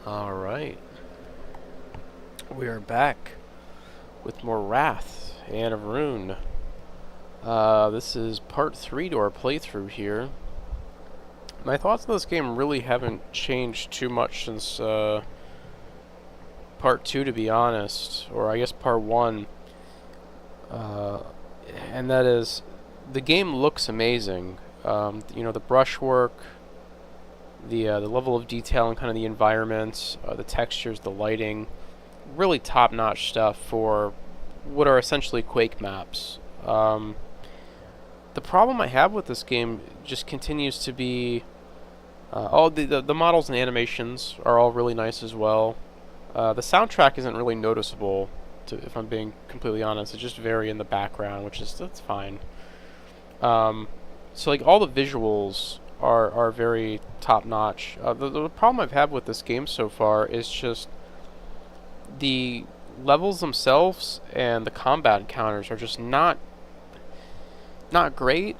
Alright, we are back with more Wrath and of Rune. This is part 3 to our playthrough here. My thoughts on this game really haven't changed too much since part 2, to be honest, or I guess part 1. And that is, the game looks amazing. You know, the brushwork, the level of detail and kind of the environment, the textures, the lighting, really top-notch stuff for what are essentially Quake maps. The problem I have with this game just continues to be all the models and animations are all really nice as well. The soundtrack isn't really noticeable, if I'm being completely honest. It's just very in the background, that's fine. So like all the visuals are very top-notch. The problem I've had with this game so far is just the levels themselves and the combat encounters are just not great.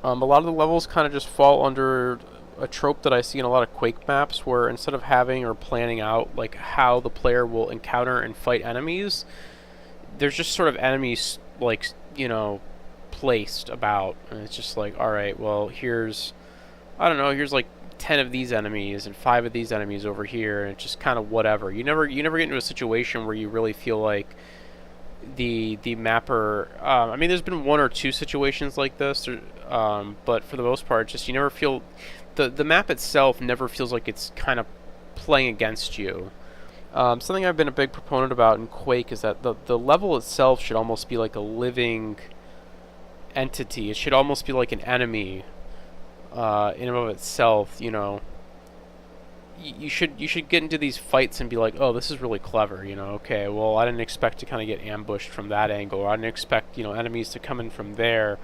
A lot of the levels kind of just fall under a trope that I see in a lot of Quake maps, where instead of having or planning out like how the player will encounter and fight enemies, there's just sort of enemies like, you know, placed about, and it's just like, alright, well, here's like 10 of these enemies and 5 of these enemies over here, and it's just kind of whatever. You never get into a situation where you really feel like the mapper, I mean, there's been 1 or 2 situations like this, but for the most part, just you never feel, the map itself never feels like it's kind of playing against you. Something I've been a big proponent about in Quake is that the level itself should almost be like a living entity. It should almost be like an enemy in and of itself. You know, you should get into these fights and be like, oh, this is really clever. You know, okay, well, I didn't expect to kind of get ambushed from that angle, or I didn't expect, you know, enemies to come in from there.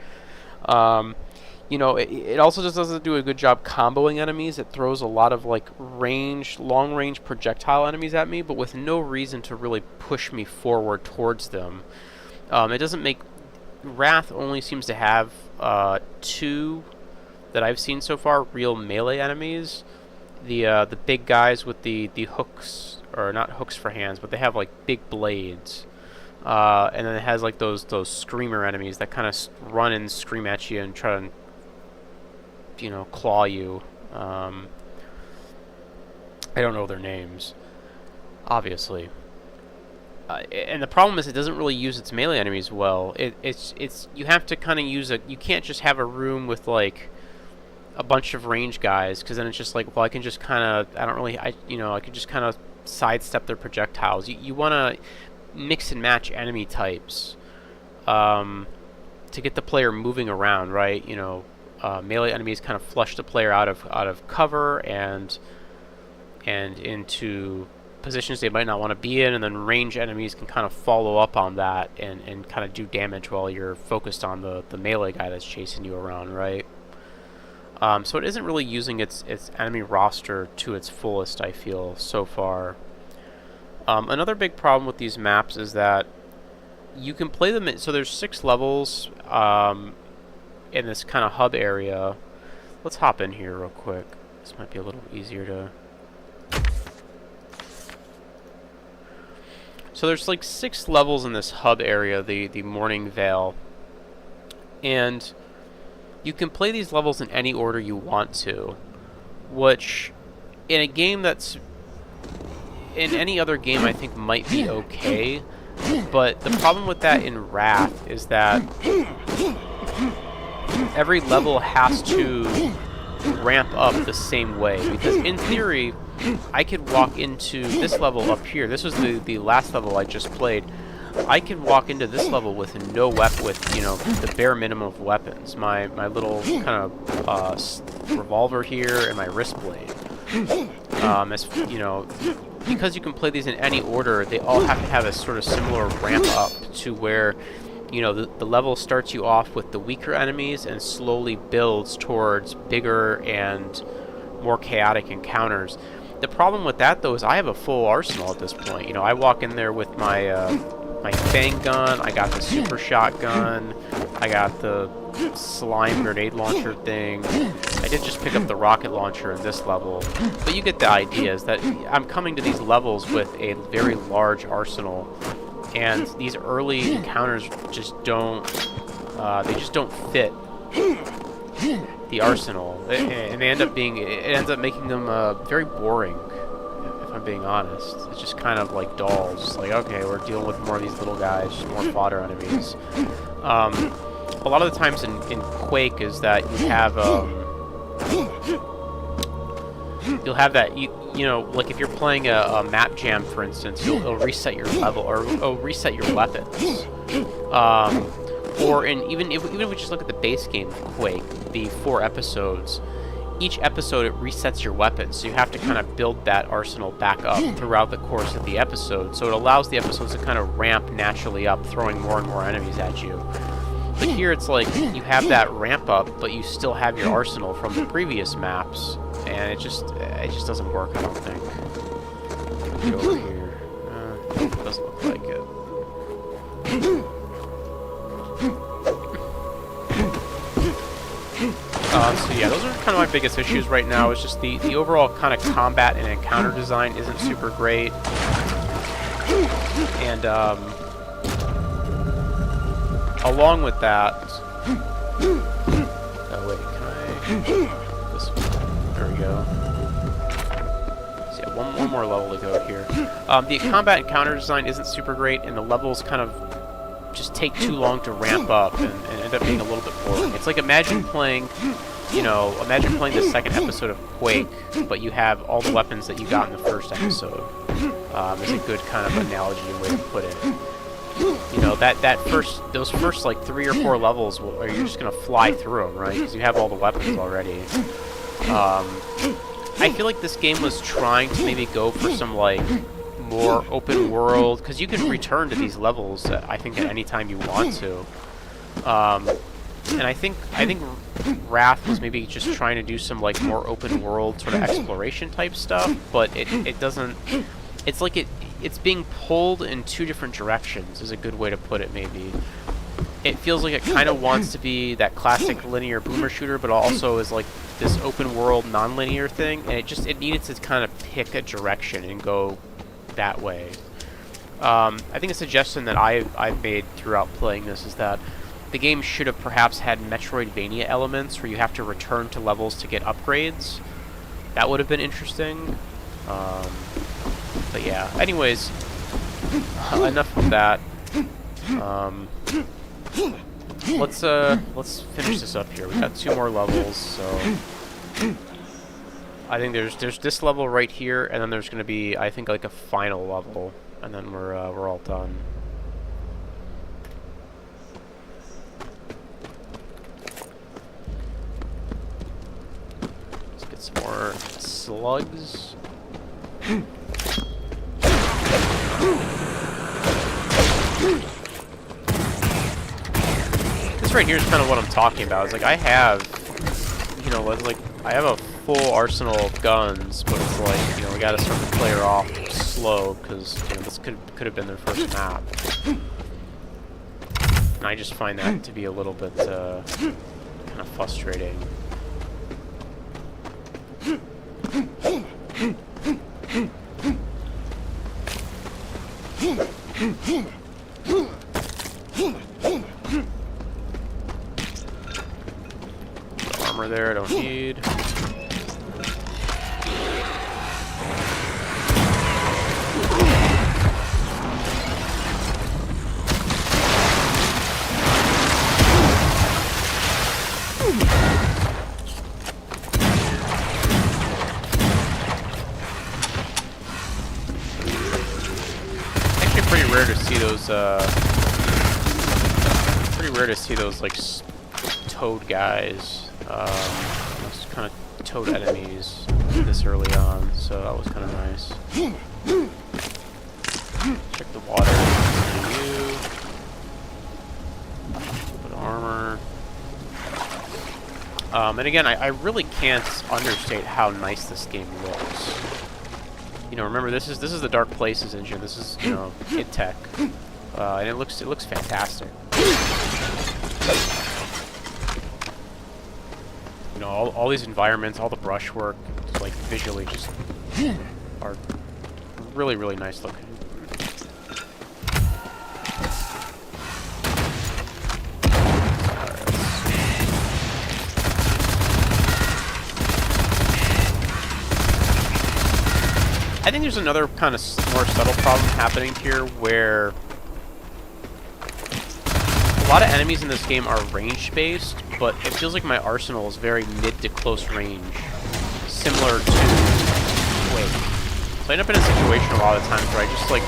You know, it also just doesn't do a good job comboing enemies. It throws a lot of like long range projectile enemies at me, but with no reason to really push me forward towards them. It doesn't make Wrath only seems to have 2 that I've seen so far real melee enemies. The big guys with the hooks, or not hooks for hands, but they have like big blades. And then it has like those screamer enemies that kind of run and scream at you and try to, you know, claw you. I don't know their names, obviously. And the problem is it doesn't really use its melee enemies well. It's you have to kind of use you can't just have a room with like a bunch of range guys, because then it's just like, well, I can just kind of, I can just kind of sidestep their projectiles. You want to mix and match enemy types to get the player moving around, right? You know, melee enemies kind of flush the player out of cover and into positions they might not want to be in, and then range enemies can kind of follow up on that and kind of do damage while you're focused on the melee guy that's chasing you around, right? So it isn't really using its enemy roster to its fullest, I feel, so far. Another big problem with these maps is that you can play them so there's 6 levels in this kind of hub area. Let's hop in here real quick. This might be a little easier to... So there's like 6 levels in this hub area, the Morning Vale. And you can play these levels in any order you want to, which in a game that's... in any other game I think might be okay, but the problem with that in Wrath is that every level has to ramp up the same way, because in theory I could walk into this level up here. This was the last level I just played. I could walk into this level with no weapon, with, you know, the bare minimum of weapons. My little kind of revolver here and my wrist blade. As you know, because you can play these in any order, they all have to have a sort of similar ramp up to where, you know, the level starts you off with the weaker enemies and slowly builds towards bigger and more chaotic encounters. The problem with that, though, is I have a full arsenal at this point. You know, I walk in there with my my Fang gun, I got the super shotgun, I got the slime grenade launcher thing. I did just pick up the rocket launcher in this level, but you get the idea. Is that I'm coming to these levels with a very large arsenal, and these early encounters just don't. They just don't fit the arsenal, and they end up being. It ends up making them very boring. If I'm being honest, it's just kind of like dolls. Just like, okay, we're dealing with more of these little guys, just more fodder enemies. A lot of the times in Quake is that you'll have that you know, like if you're playing a map jam, for instance, it'll reset your level, or it'll reset your weapons. Or even if we just look at the base game of Quake, the 4 episodes, each episode it resets your weapons, so you have to kind of build that arsenal back up throughout the course of the episode. So it allows the episodes to kind of ramp naturally up, throwing more and more enemies at you. But here it's like you have that ramp up, but you still have your arsenal from the previous maps, and it just doesn't work, I don't think. Get over here. It doesn't look like it. So yeah, those are kind of my biggest issues right now. Is just the overall kind of combat and encounter design isn't super great, and along with that, oh wait, can I? This one. There we go. So yeah, one more level to go here. The combat and counter design isn't super great, and the levels kind of just take too long to ramp up and end up being a little bit boring. It's like imagine playing the second episode of Quake, but you have all the weapons that you got in the first episode. Is a good kind of analogy and way to put it. You know, those first like 3 or 4 levels, you're just gonna fly through them, right? Because you have all the weapons already. I feel like this game was trying to maybe go for some like more open world, because you can return to these levels I think at any time you want to. And I think Wrath was maybe just trying to do some like more open world sort of exploration type stuff, but it doesn't. It's like it's being pulled in 2 different directions is a good way to put it, maybe. It feels like it kind of wants to be that classic linear boomer shooter, but also is like this open world non-linear thing, and it needed to kind of pick a direction and go that way. I think a suggestion that I've made throughout playing this is that the game should have perhaps had Metroidvania elements where you have to return to levels to get upgrades. That would have been interesting. But yeah, anyways, enough of that. Let's finish this up here. We got 2 more levels, so I think there's this level right here, and then there's going to be, I think, like a final level, and then we're all done. Let's get some more slugs. This right here is kind of what I'm talking about. It's like I have, you know, I have a full arsenal of guns, but it's like, you know, we gotta start the player off slow, because, you know, this could have been their first map. And I just find that to be a little bit kind of frustrating. Armor there, I don't need. Pretty rare to see those like toad guys, those kind of toad enemies this early on, so that was kind of nice. Check the water. Put armor. And again, I really can't understate how nice this game looks. You know, remember this is the Dark Places engine. This is, you know, id Tech, and it looks fantastic. know, all these environments, all the brushwork, like visually just are really, really nice looking. I think there's another kind of more subtle problem happening here where a lot of enemies in this game are range-based, but it feels like my arsenal is very mid to close range, similar to Quake. So I end up in a situation a lot of times where I just like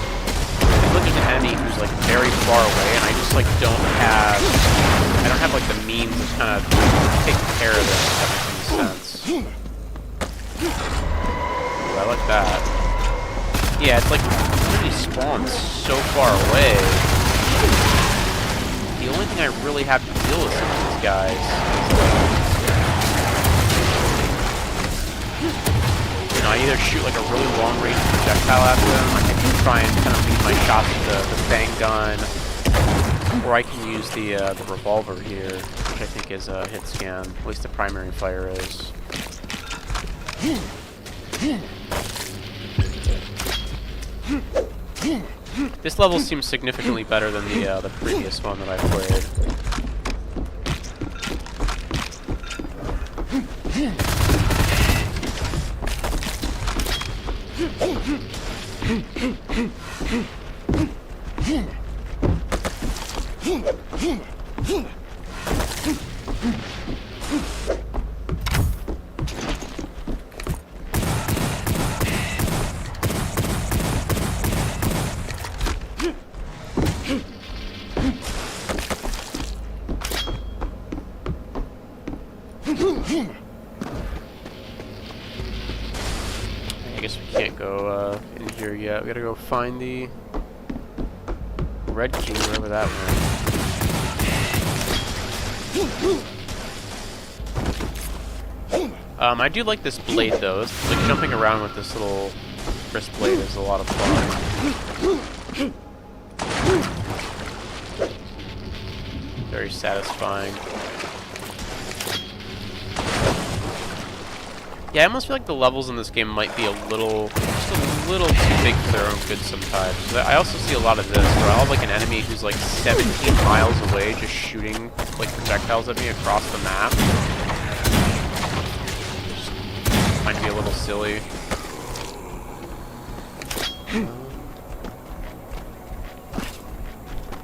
look at an enemy who's like very far away, and I just like don't have like the means of kind of taking care of them, if that makes any sense. Ooh, I like that. Yeah, it's like really spawns so far away. The only thing I really have to deal with some of these guys is, you know, I either shoot like a really long range projectile at them, I can try and kind of lead my shots with the bang gun, or I can use the revolver here, which I think is a hit scan. At least the primary fire is. This level seems significantly better than the previous one that I played. I guess we can't go in here yet. We gotta go find the red key, wherever that went. I do like this blade though. It's like jumping around with this little wrist blade is a lot of fun. Very satisfying. Yeah, I almost feel like the levels in this game might be just a little too big for their own good sometimes. I also see a lot of this, where I'll have like an enemy who's like 17 miles away just shooting like projectiles at me across the map. Just might be a little silly.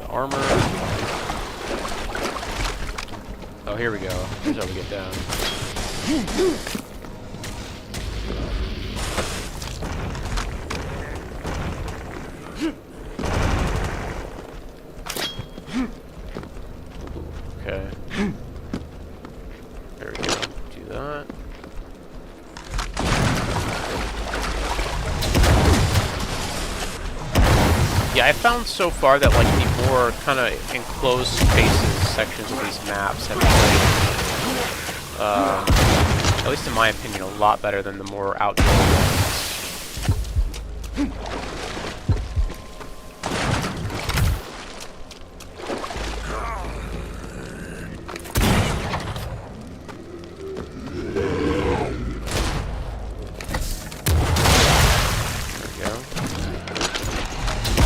The armor. Oh, here we go. Here's how we get down. Okay. There we go. Do that. Yeah, I found so far that like the more kind of enclosed spaces sections of these maps have played, at least in my opinion, a lot better than the more outdoor ones.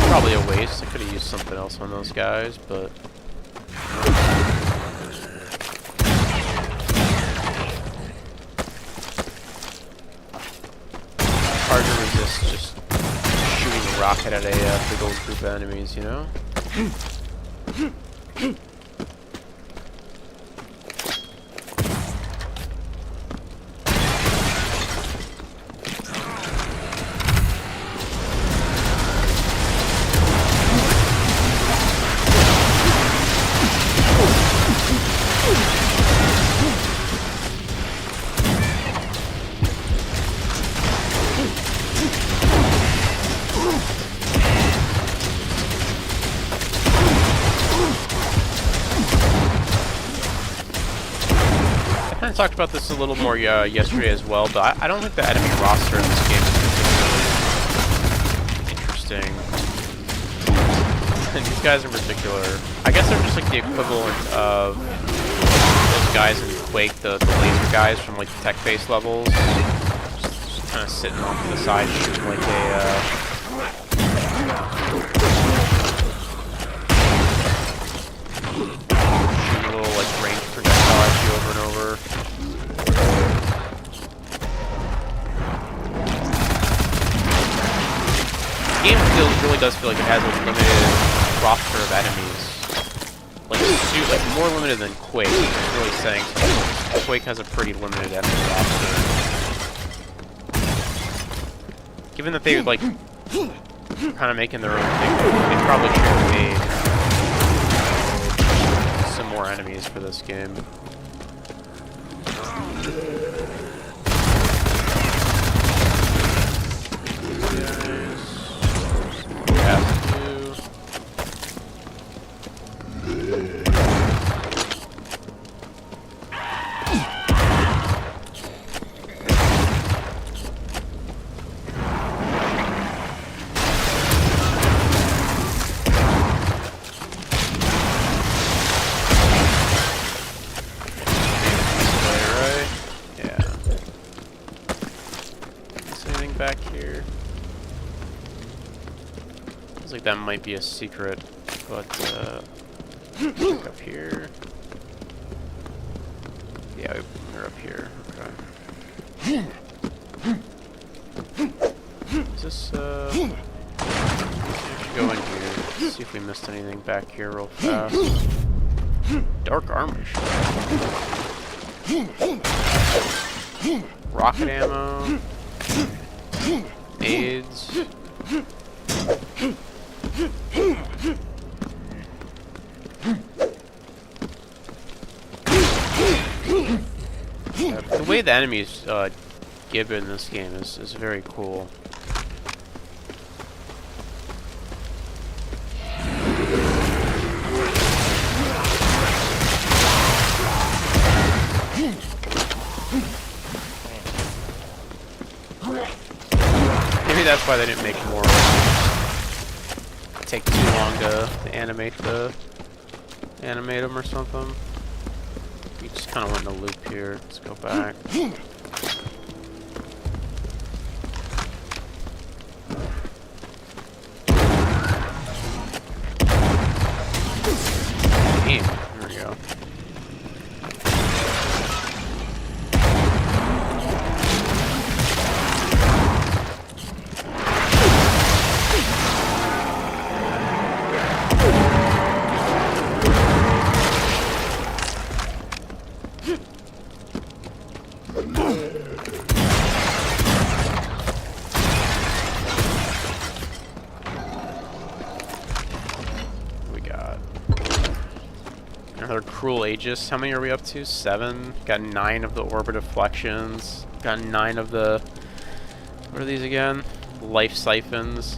Probably a waste. I could have used something else on those guys, but hard to resist just shooting a rocket at a big old group of enemies, you know? I talked about this a little more yesterday as well, but I don't think the enemy roster in this game is particularly interesting. And these guys in particular, I guess they're just like the equivalent of those guys in Quake, the laser guys from like the tech-based levels, just kind of sitting off to the side, shooting like shooting a little like ranged projectile at you over and over. The game really does feel like it has a limited roster of enemies. Like more limited than Quake, which is really saying something. Quake has a pretty limited enemy roster. Given that they like kind of making their own thing, they probably should have made some more enemies for this game. Back here. Looks like that might be a secret, but back up here. Yeah, we're up here. Okay. Is this we should go in here. See if we missed anything back here real fast. Dark armor. Rocket ammo. AIDS. The way the enemies give in this game is very cool. Maybe that's why they didn't make more. Take too long to animate them or something. We just kind of went in a loop here. Let's go back. Damn, there we go. Another Cruel Aegis. How many are we up to? 7. Got 9 of the orbit deflections. Got 9 of the... What are these again? Life siphons.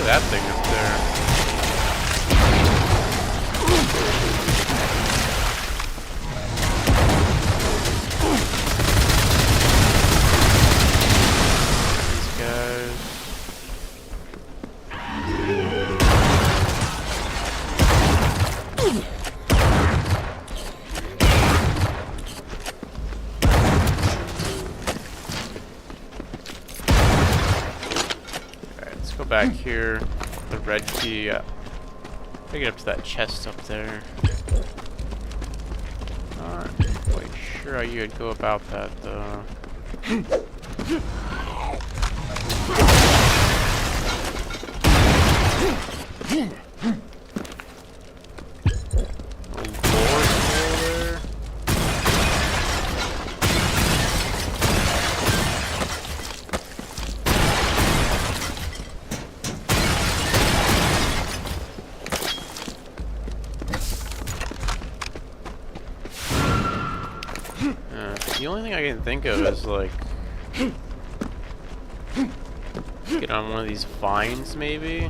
That thing up there. These guys. Alright, let's go back here. The red key. Take it up to that chest up there. Not quite sure how you would go about that though. The only thing I can think of is like get on one of these vines, maybe.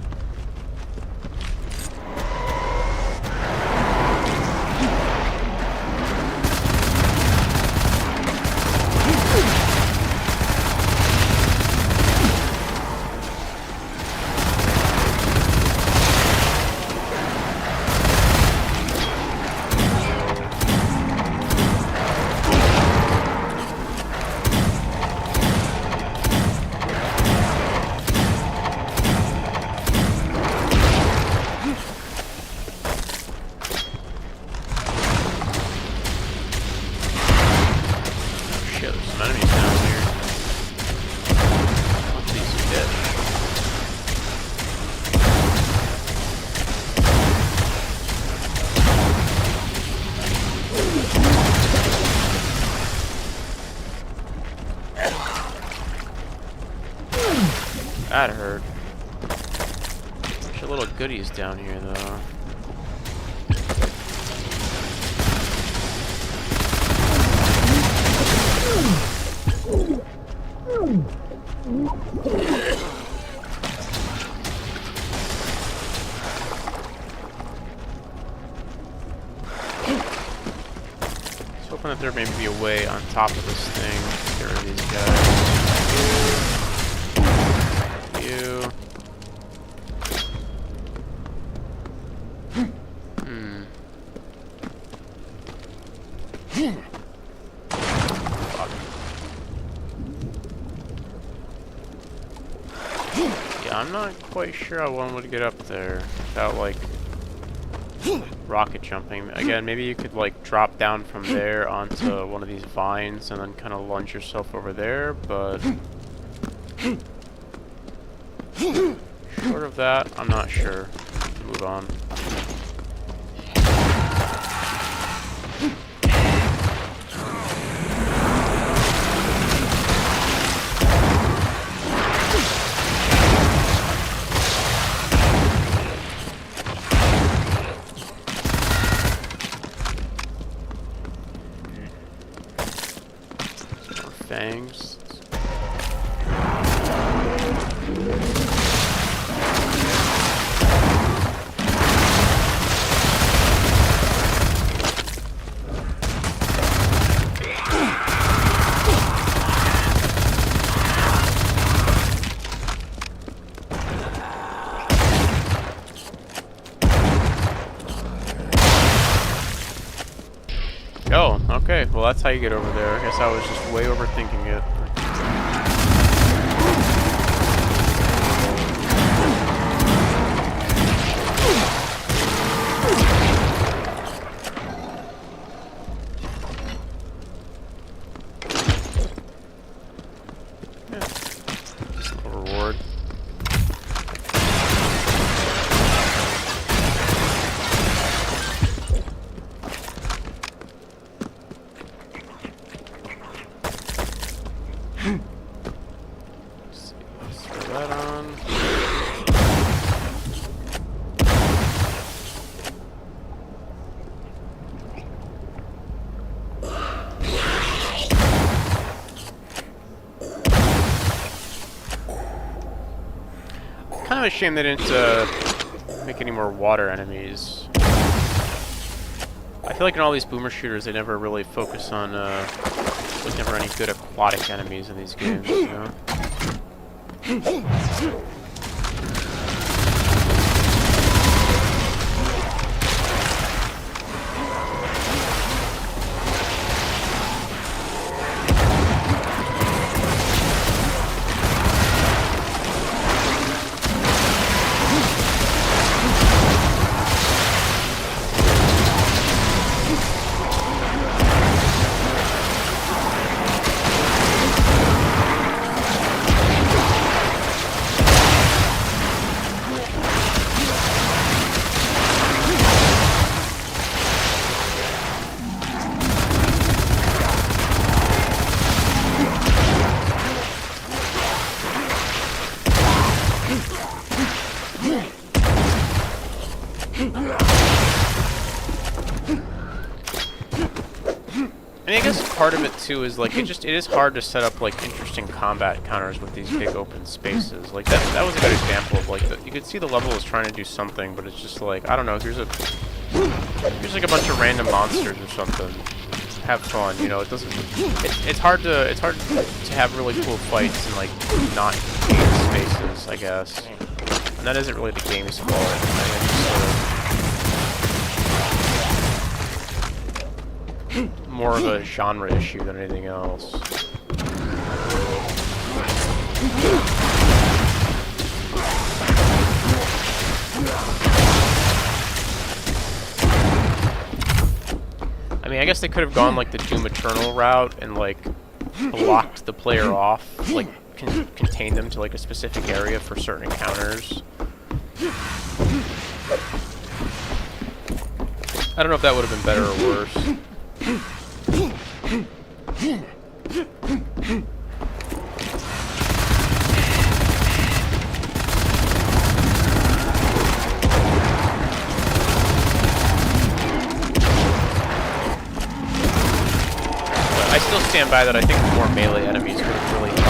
That hurt. There's a little goodies down here, though. I was hoping that there may be a way on top of this thing to get rid of these guys. You. Fuck. Yeah, I'm not quite sure how one would get up there without, like, rocket jumping. Again, maybe you could, like, drop down from there onto one of these vines and then kind of lunge yourself over there, but short of that, I'm not sure. Move on. More fangs. Oh, okay. Well, that's how you get over there. I guess I was just way overthinking it. Yeah. Just a little reward. Let's see, let's throw that on. Kind of a shame they didn't make any more water enemies. I feel like in all these boomer shooters, they never really focus on, there's never any good aquatic enemies in these games, you know? part of it too is like it is hard to set up like interesting combat encounters with these big open spaces. Like that was a good example of like you could see the level is trying to do something, but it's just like I don't know. Here's like a bunch of random monsters or something. Have fun, you know. It doesn't. It's hard to have really cool fights in like not game spaces, I guess. And that isn't really the game's fault. I think it's more of a genre issue than anything else. I mean, I guess they could have gone like the Doom Eternal route and like blocked the player off, like contained them to like a specific area for certain encounters. I don't know if that would have been better or worse. I still stand by that. I think more melee enemies would have really helped.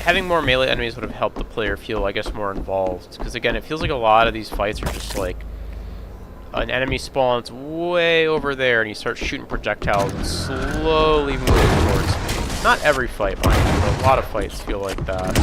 Having more melee enemies would have helped the player feel, I guess, more involved. Because again, it feels like a lot of these fights are just like an enemy spawns way over there, and you start shooting projectiles and slowly moving towards me. Not every fight, mind you, but a lot of fights feel like that.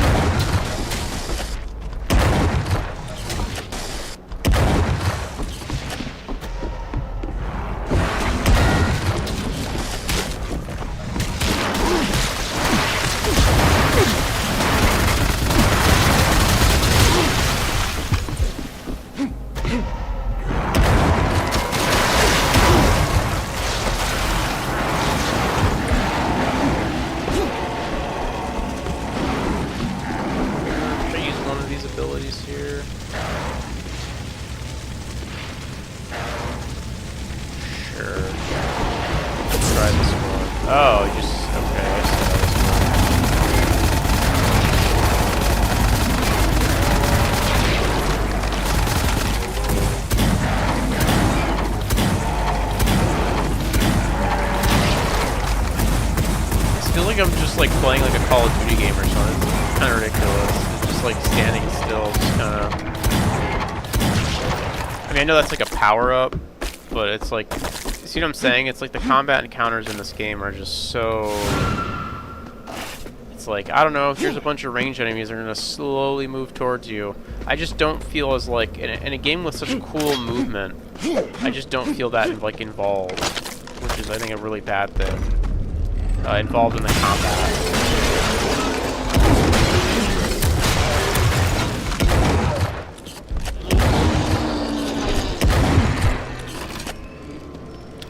I'm just like playing like a Call of Duty game or something. It's kind of ridiculous. It's just like standing still, just kind of. I mean, I know that's like a power up, but it's like, see what I'm saying? It's like the combat encounters in this game are just so. It's like, I don't know, if there's a bunch of ranged enemies, they're gonna slowly move towards you. I just don't feel as like in a game with such cool movement. I just don't feel that like involved, which is I think a really bad thing. Involved in the combat.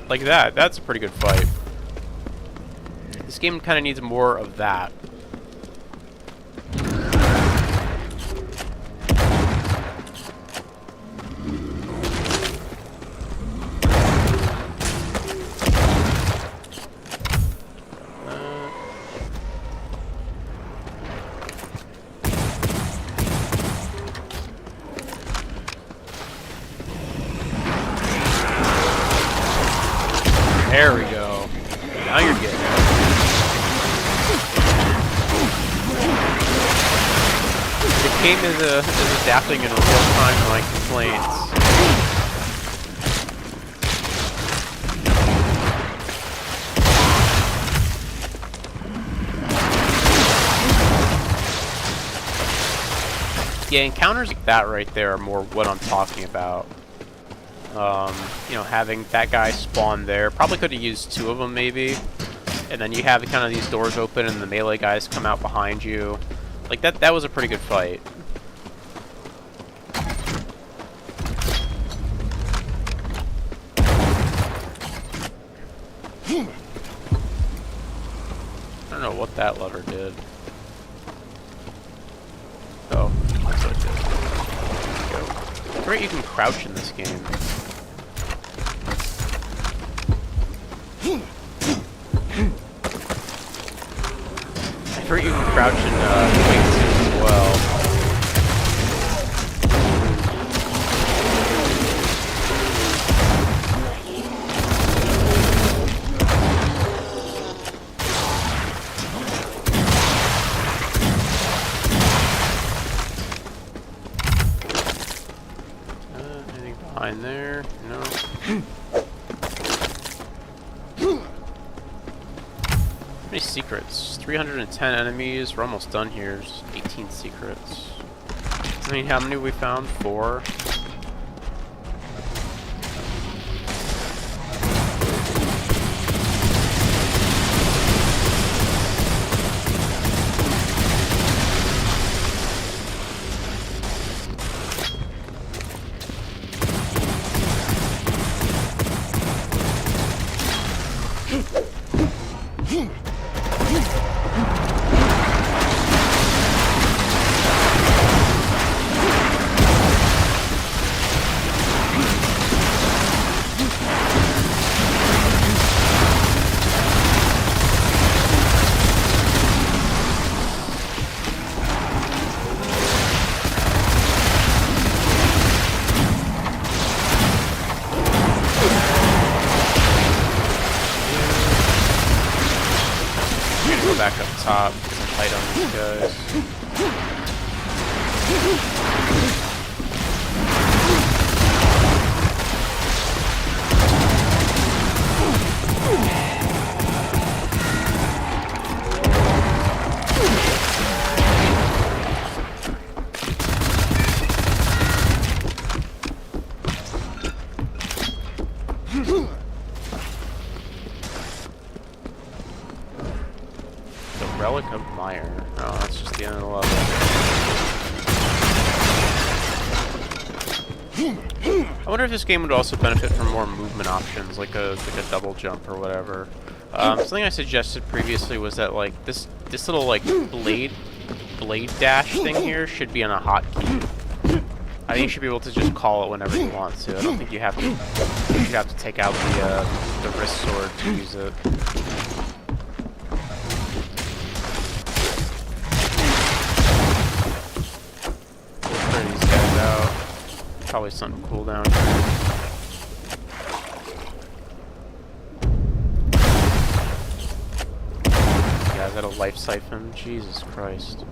Like that. That's a pretty good fight. This game kind of needs more of that. There we go. Now you're getting it. The game is adapting in real time to my complaints. Yeah, encounters like that right there are more what I'm talking about. You know, having that guy spawn there. Probably could have used two of them, maybe. And then you have kind of these doors open and the melee guys come out behind you. Like, that was a pretty good fight. I don't know what that lever did. Oh, that's what it did. There we go. It's great you can crouch in this game. I forget you can crouch in Quake 2 as well. How many secrets? 310 enemies. We're almost done here. Just 18 secrets. I mean, how many we found? 4? Back up top, get some fight on these guys. Relic of Mire. Oh, that's just the end of the level. I wonder if this game would also benefit from more movement options, like a double jump or whatever. Something I suggested previously was that like this little like blade dash thing here should be on a hotkey. I think you should be able to just call it whenever you want to. I don't think you have to take out the wrist sword to use it. Probably something cool down here. Yeah, is that a life siphon? Jesus Christ.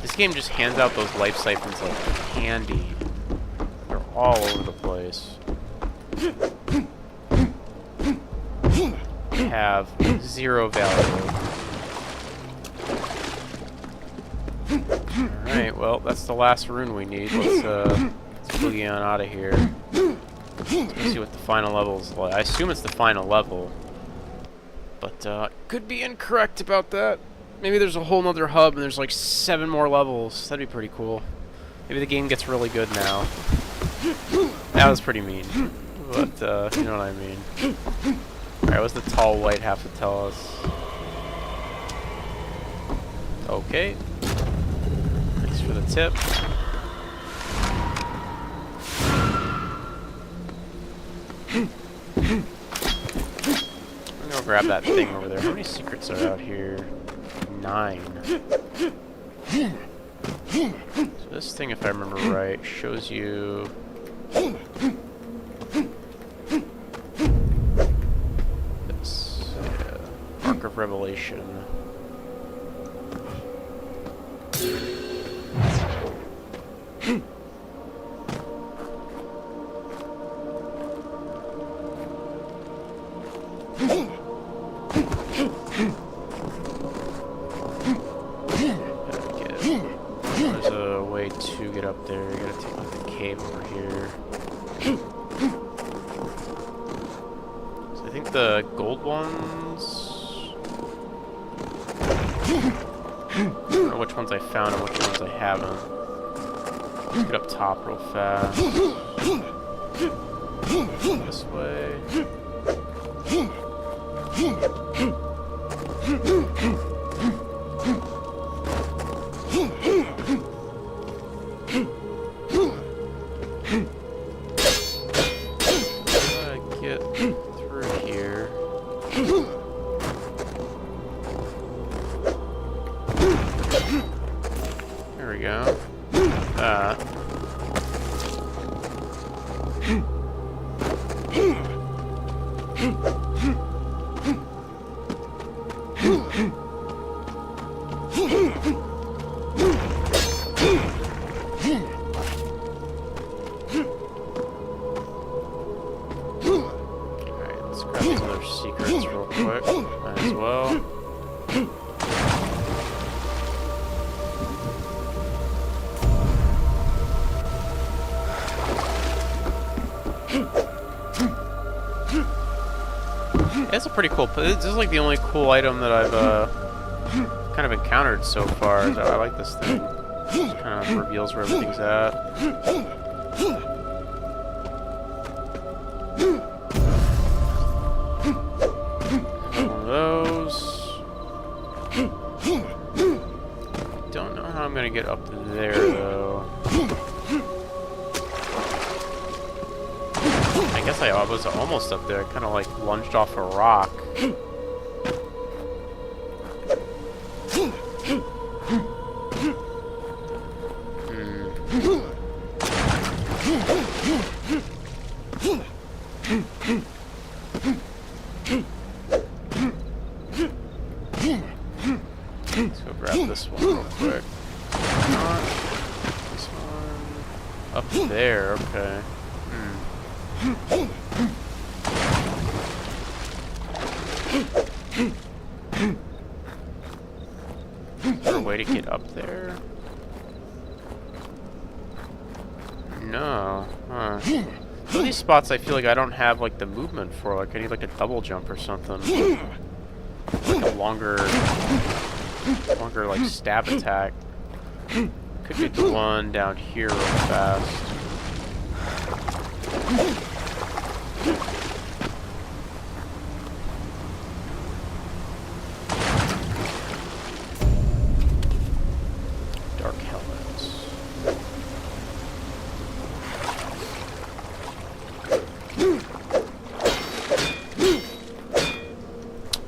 This game just hands out those life siphons like candy. They're all over the place. They have 0 value. Alright, well, that's the last rune we need. Let's boogie on out of here. Let's see what the final level is like. I assume it's the final level. But, could be incorrect about that. Maybe there's a whole nother hub and there's like 7 more levels. That'd be pretty cool. Maybe the game gets really good now. That was pretty mean. But, you know what I mean. Alright, what's the tall white have to tell us? Okay. Thanks for the tip. I'm gonna grab that thing over there. How many secrets are out here? 9. So this thing, if I remember right, shows you... this. Yeah. Mark of Revelation. There's a way to get up there. You gotta take out the cave over here. So I think the gold ones... I don't know which ones I found and which ones I haven't. Let's get up top real fast. This way. Get through here. There we go. secrets real quick. Might as well. It's a pretty cool. This is like the only cool item that I've kind of encountered so far. I like this thing. It kind of reveals where everything's at. One of those. Don't know how I'm gonna get up there though. I guess I was almost up there. I kind of like lunged off a rock. Let's go grab this one real quick. This one up there. Okay. Is there a way to get up there? No. Huh. Some of these spots I feel like I don't have like the movement for. Like I need like a double jump or something. Like a longer like stab attack. Could get the one down here real fast. Dark helmets.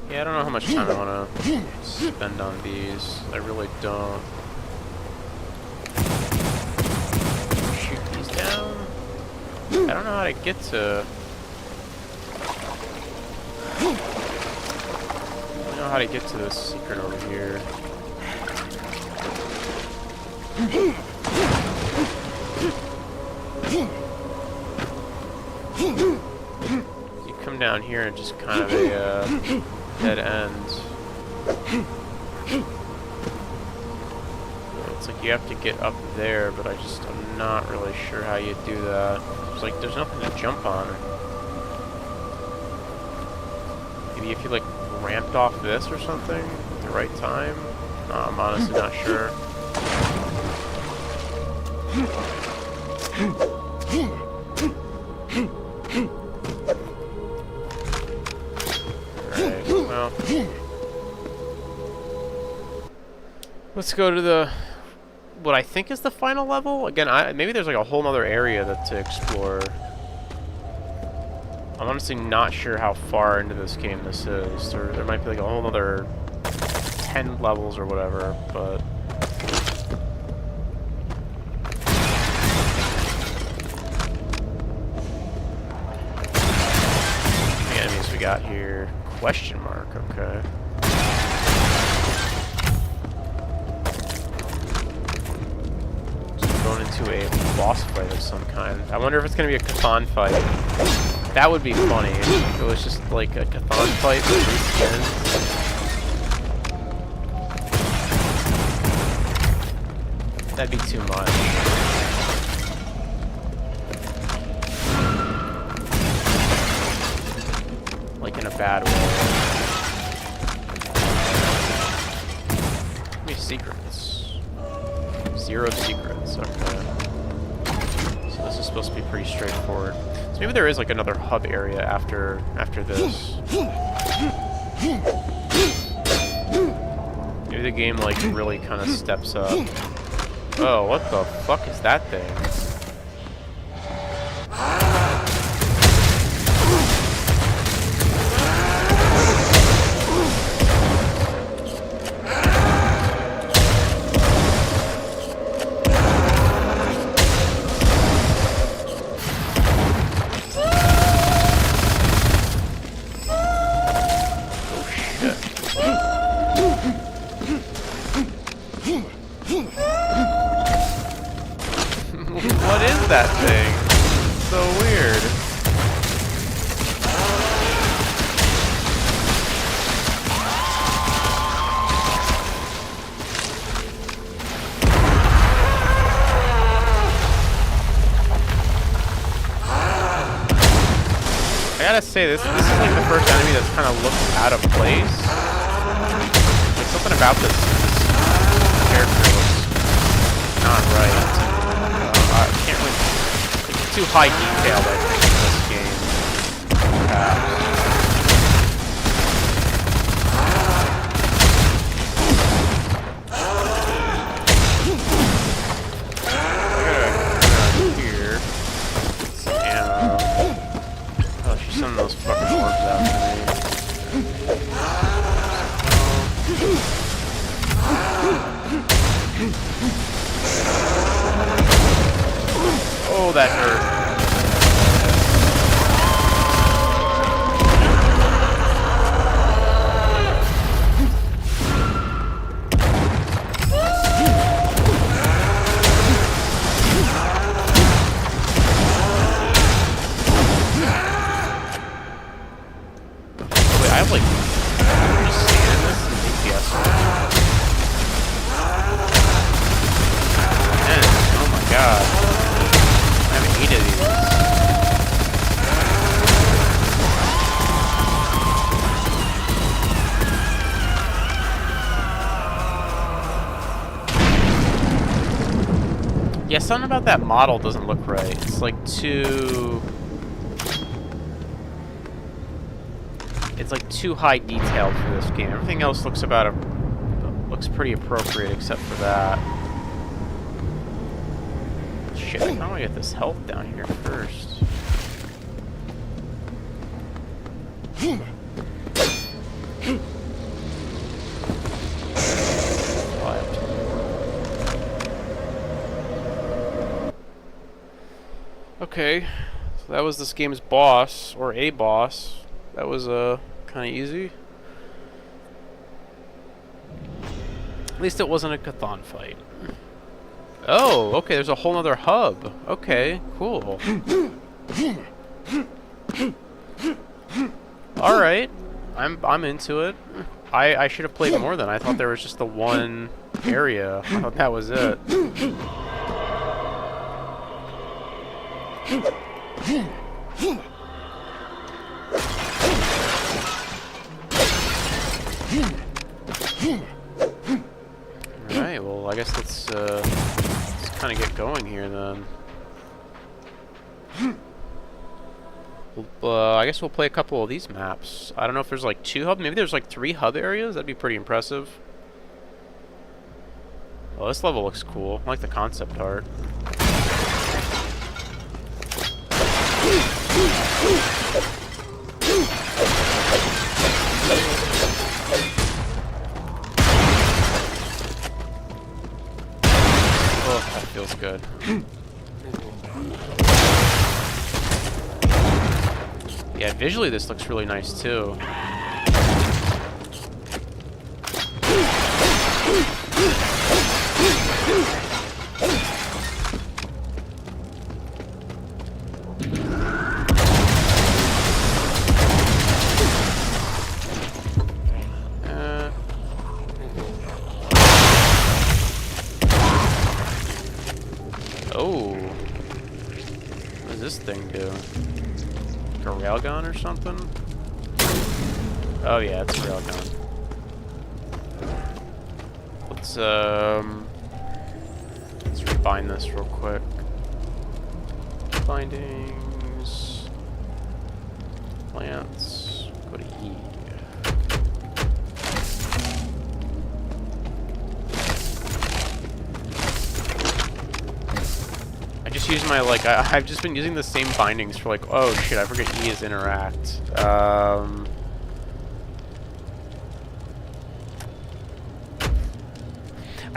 Yeah, I don't know how much time I want to spend on these. I really don't. Shoot these down. I don't know how to get to... I don't know how to get to this secret over here. You come down here and just kind of a dead end. It's like you have to get up there, but I'm not really sure how you do that. It's like there's nothing to jump on. Maybe if you like ramped off this or something at the right time. No, I'm honestly not sure. Alright, well. Let's go to the... what I think is the final level. Again, maybe there's like a whole other area to explore. I'm honestly not sure how far into this game this is. There might be like a whole other 10 levels or whatever, but... the enemies we got here. Question mark, okay. Going into a boss fight of some kind. I wonder if it's going to be a Cathan fight. That would be funny if it was just like a Cathan fight with skins. That'd be too much. Like in a bad way. How many secrets? 0 secrets, okay. So this is supposed to be pretty straightforward. So maybe there is like another hub area after this. Maybe the game like really kind of steps up. Oh, what the fuck is that thing? I gotta say, this is like the first enemy that's kind of looked out of place. Like something about this character looks not right. I can't really. It's too high detailed, I think, in this game. Perhaps. Some of those fucking orbs out to me. Oh, that hurt. I have like just stand this and DPS. Man, oh my god. I haven't eaten these. Yeah, something about that model doesn't look right. It's like too... It's like too high detailed for this game. Everything else looks looks pretty appropriate except for that. Shit, I want to get this health down here first. Okay, so that was this game's boss, or a boss. That was kind of easy. At least it wasn't a Chthon fight. Oh, okay, there's a whole other hub. Okay, cool. Alright. I'm into it. I should have played more than I thought there was just the one area. I thought that was it. Alright, well I guess let's kind of get going here then. I guess we'll play a couple of these maps. I don't know if there's like 2 hubs, maybe there's like 3 hub areas, that'd be pretty impressive. Well, this level looks cool, I like the concept art. Oh, that feels good. Yeah, visually this looks really nice too. Oh, what does this thing do? Like a railgun or something? Oh yeah, it's a railgun. Let's rebind this real quick. Bindings, plants, go to E. I just use my, like, I've just been using the same bindings for, like, oh shit, I forget E is interact. I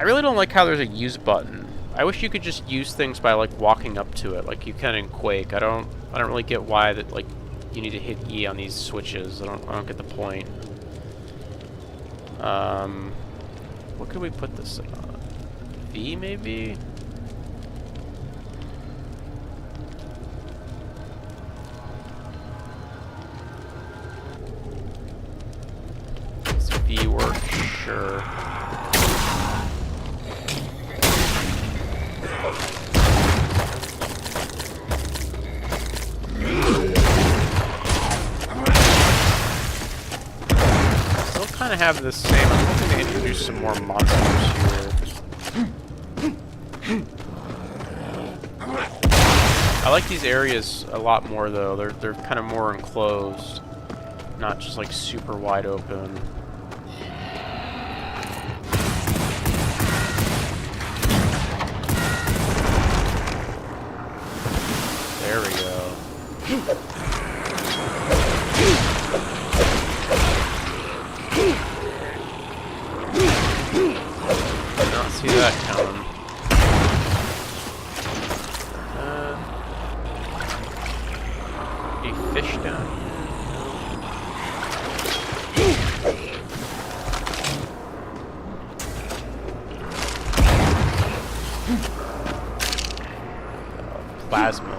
really don't like how there's a use button. I wish you could just use things by, like, walking up to it, like you can in Quake. I don't really get why that, like, you need to hit E on these switches. I don't get the point. What could we put this on? V maybe? Does V work? Sure. kind of have the same. I'm hoping to introduce some more monsters here. I like these areas a lot more though. They're kind of more enclosed, not just like super wide open. There we go. Did not see that coming. Any fish down here? Plasma.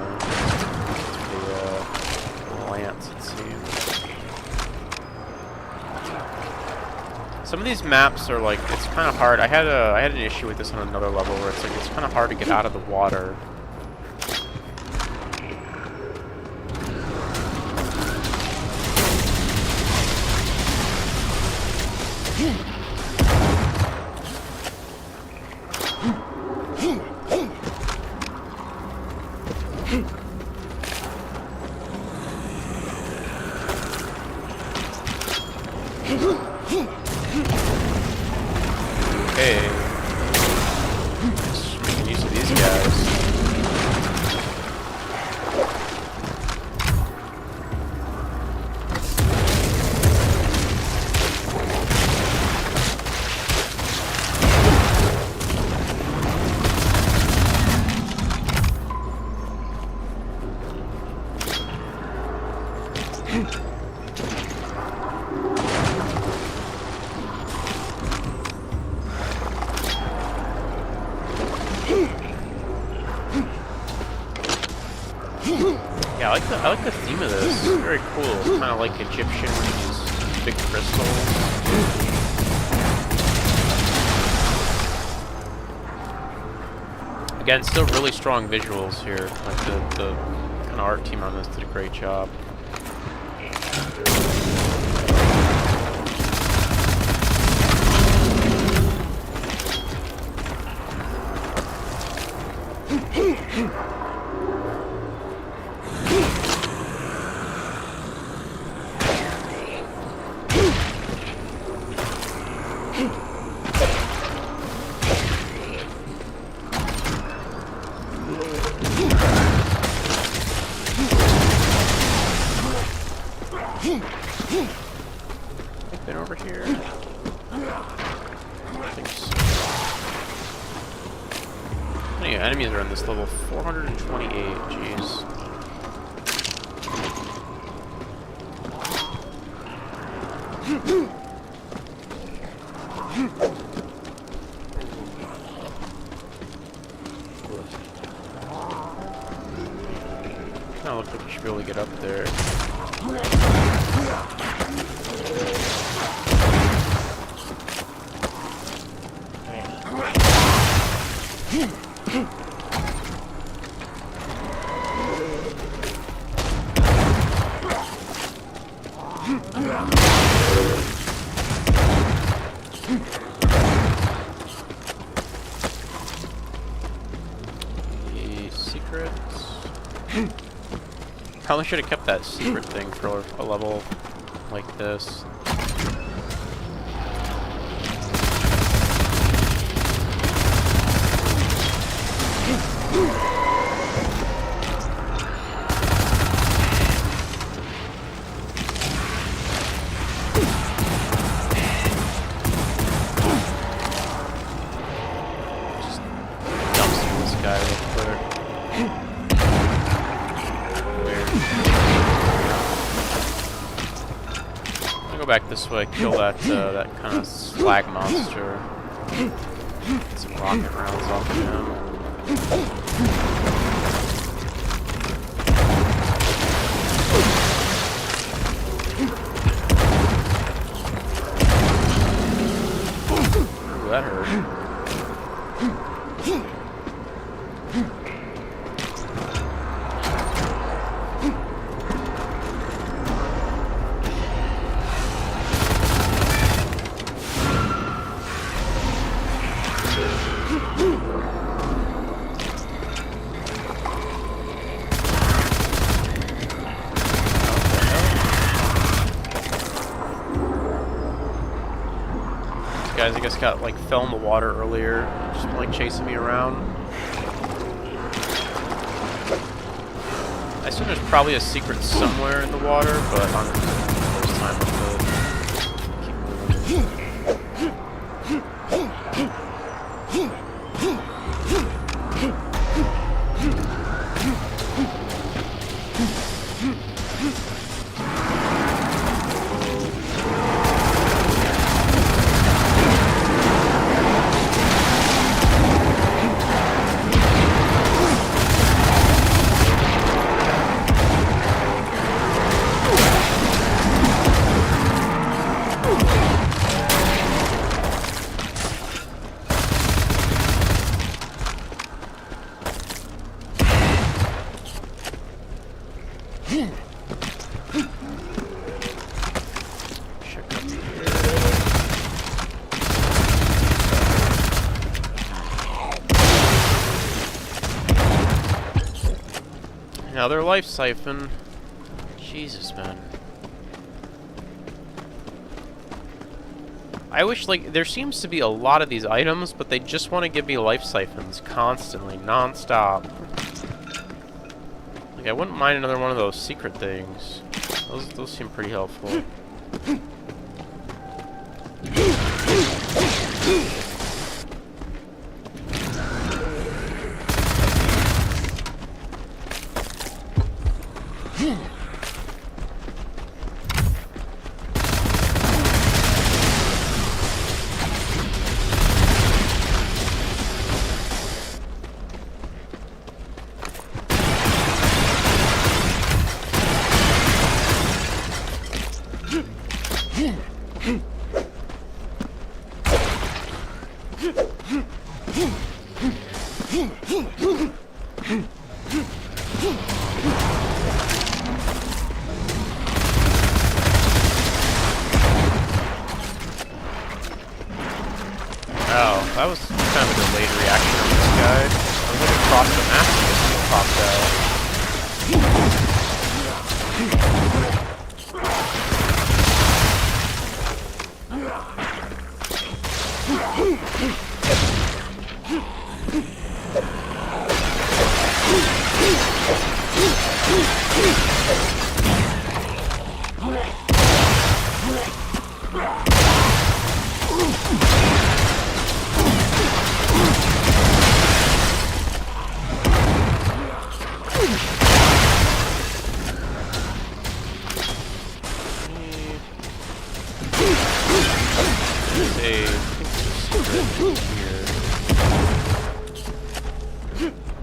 The lance, it seems. Some of these maps are like, it's kind of hard. I had an issue with this on another level where it's like it's kind of hard to get out of the water. Hey, just making use of these guys. Yeah, I like the theme of this. It's very cool. It's kind of like Egyptian with these big crystals. Again, still really strong visuals here. Like the kind of art team on this did a great job. I've been over here. I think so. How many enemies are in this level? 428. Jeez. Kinda looks like we should be able to get up there. The secrets. Probably should have kept that secret thing for a level like this. Just dumpster this guy real quick. Go back this way, kill that that kind of slag monster. Get some rocket rounds off of him. Ooh, that hurt. guys, I guess, got like fell in the water earlier. Just been, like chasing me around. I assume there's probably a secret somewhere in the water, but on the first time with the keep moving. Another life siphon. Jesus, man. I wish, like, there seems to be a lot of these items, but they just want to give me life siphons constantly, non-stop. Like, I wouldn't mind another one of those secret things. Those seem pretty helpful. Oh, that was kind of a delayed reaction on this guy. I was like across the map and this thing popped out.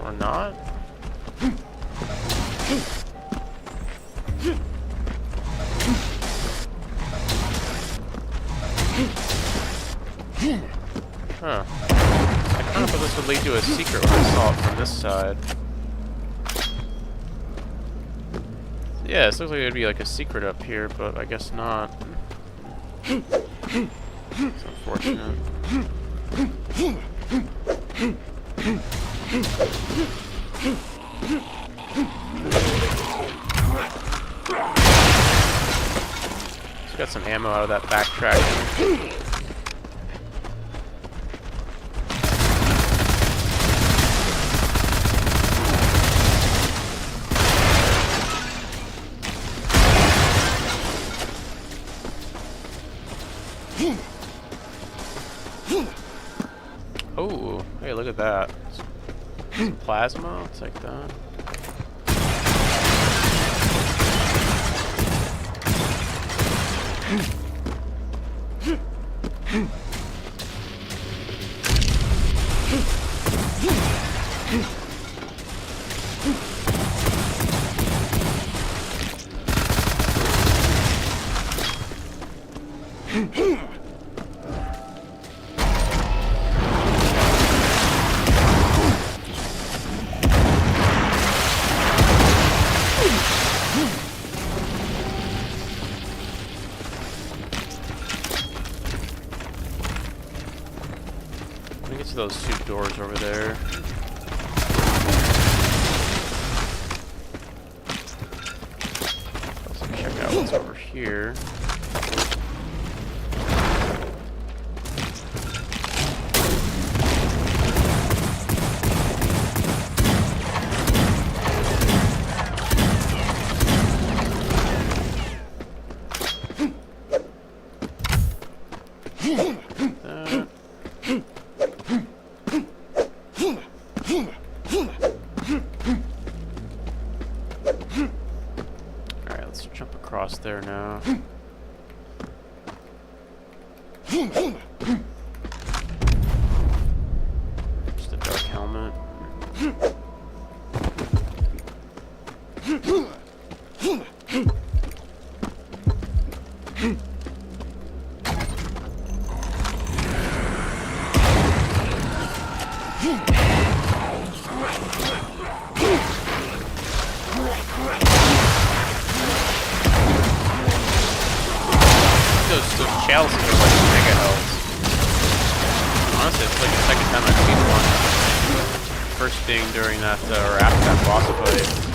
Or not? Huh. I kind of thought this would lead to a secret when I saw it from this side. Yeah, this looks like there'd be like a secret up here, but I guess not. It's unfortunate. Just got some ammo out of that backtracking. Oh, hey, look at that. Some plasma, I'll take that. Let me get to those two doors over there. Let's check out what's over here. across there now. Just a dark helmet. Those chalices are like mega health. Honestly, it's like the second time I've seen one. First being during that, or after that boss fight.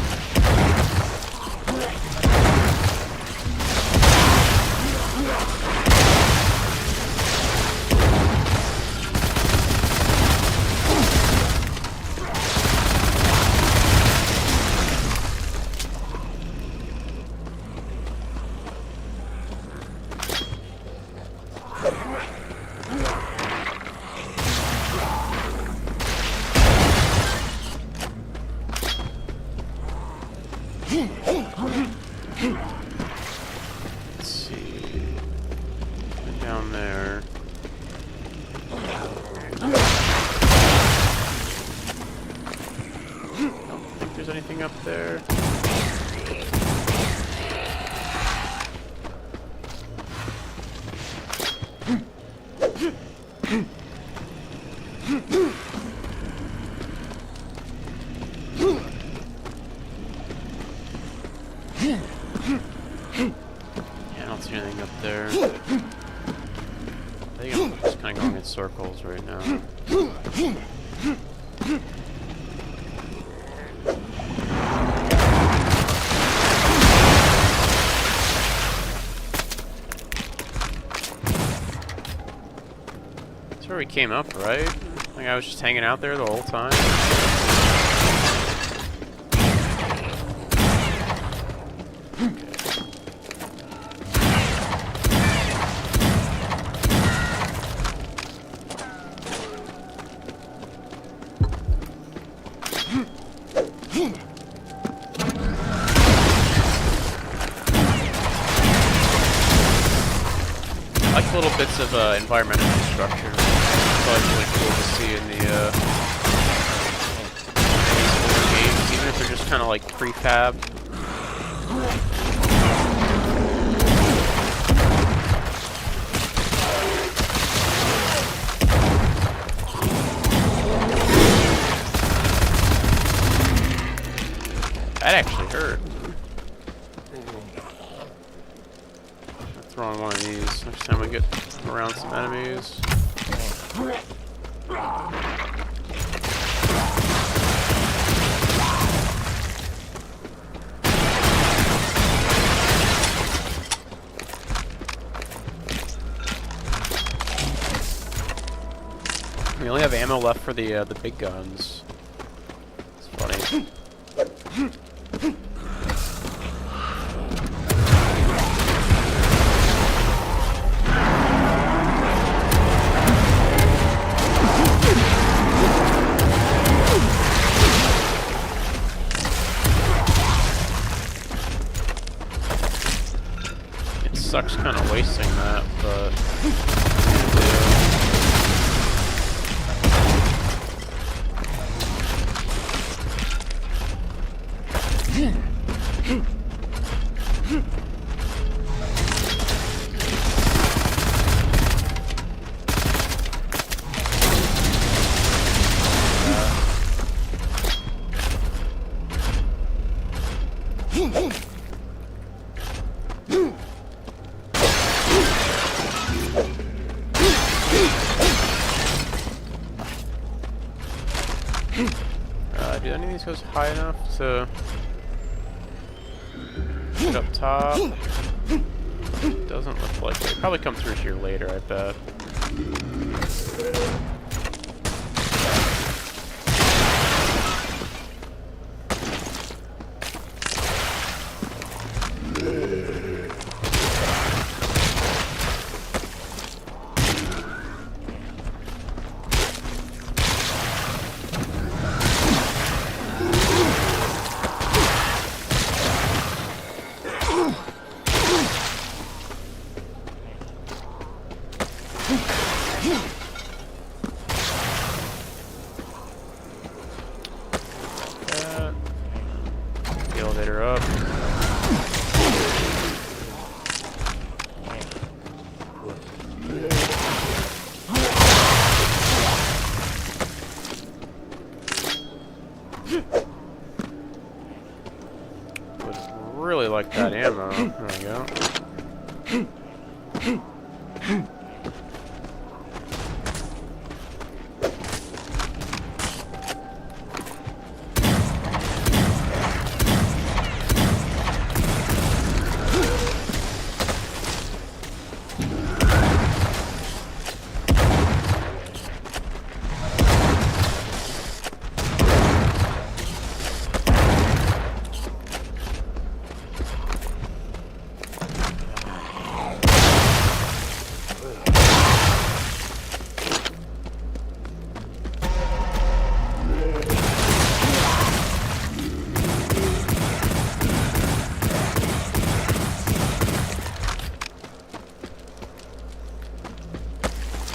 Let's see. Down there. Don't think there's anything up there. Yeah, I don't see anything up there. I think I'm just kind of going in circles right now. That's where we came up, right? Like I was just hanging out there the whole time. I like little bits of environmental structure. It's always really cool to see in the games, even if they're just kind of like prefab. That actually hurt. Throw on one of these next time we get around some enemies. We only have ammo left for the big guns. It's funny. Sucks kind of wasting that, but do any of these goes high enough to get up top? Doesn't look like they probably come through here later, I bet. There we go.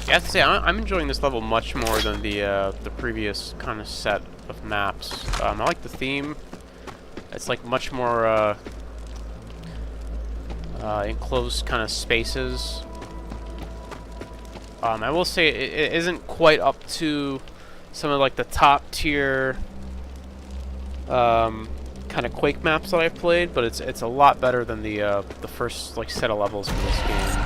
Yeah, I have to say, I'm enjoying this level much more than the previous kind of set of maps. I like the theme. It's like much more enclosed kind of spaces. I will say it isn't quite up to some of like the top tier kind of Quake maps that I've played, but it's a lot better than the first like set of levels for this game.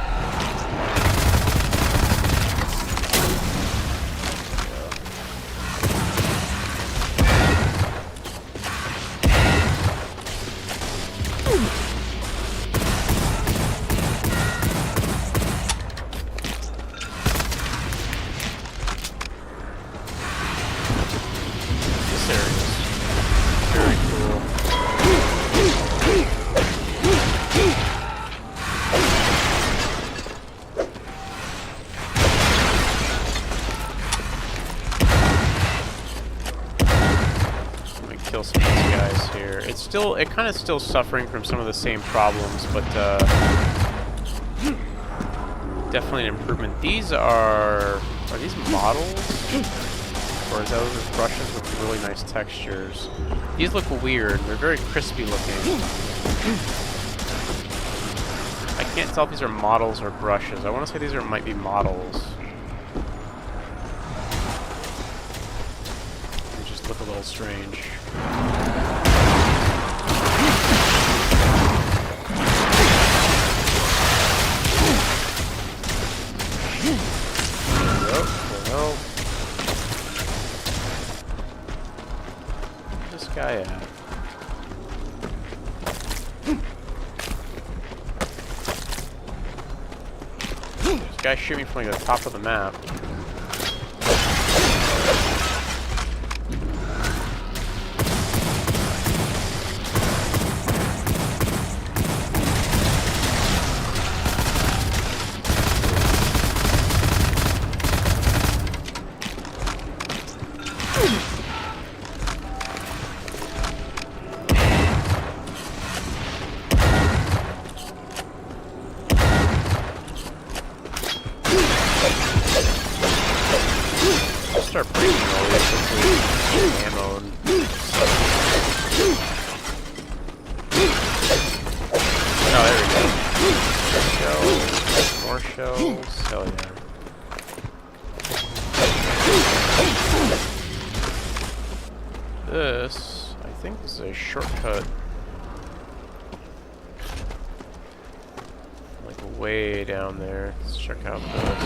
Kill some of these guys here. It kind of still suffering from some of the same problems, but definitely an improvement. These are these models? Or is those brushes with really nice textures? These look weird. They're very crispy looking. I can't tell if these are models or brushes. I want to say these might be models. They just look a little strange. Where's this guy at? This guy shooting from like the top of the map. Start breaking all this ammo and stuff. Oh, there we go. Shells. More shells. Hell yeah. This, I think, is a shortcut. Like way down there. Let's check out this.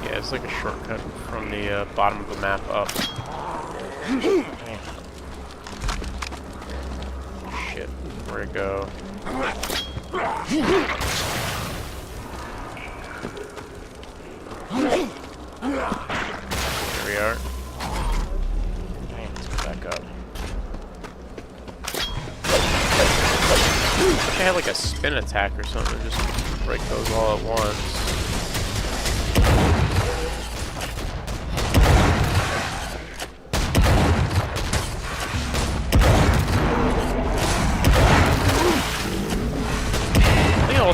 Yeah, it's like a shortcut from the bottom of the map up. Shit, where'd it go? Here we are. Let's go back up. I wish I had like a spin attack or something, just break those all at once.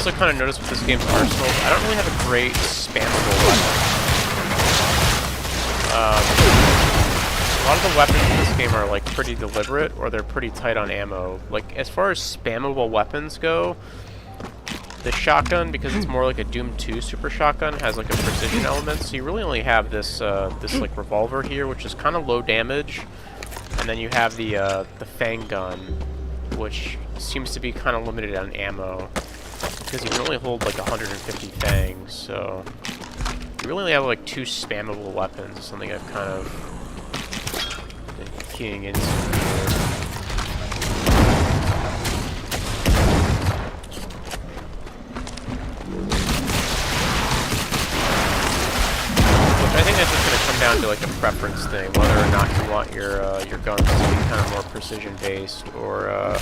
also kind of noticed with this game's arsenal, I don't really have a great spammable weapon. A lot of the weapons in this game are like pretty deliberate, or they're pretty tight on ammo. Like, as far as spammable weapons go, the shotgun, because it's more like a Doom 2 super shotgun, has like a precision element, so you really only have this this like revolver here, which is kind of low damage, and then you have the Fang gun, which seems to be kind of limited on ammo, because you can only hold like 150 fangs, so you really only have like 2 spammable weapons. Is something I've kind of been keying into. I think that's just going to come down to like a preference thing, whether or not you want your guns to be kind of more precision based, or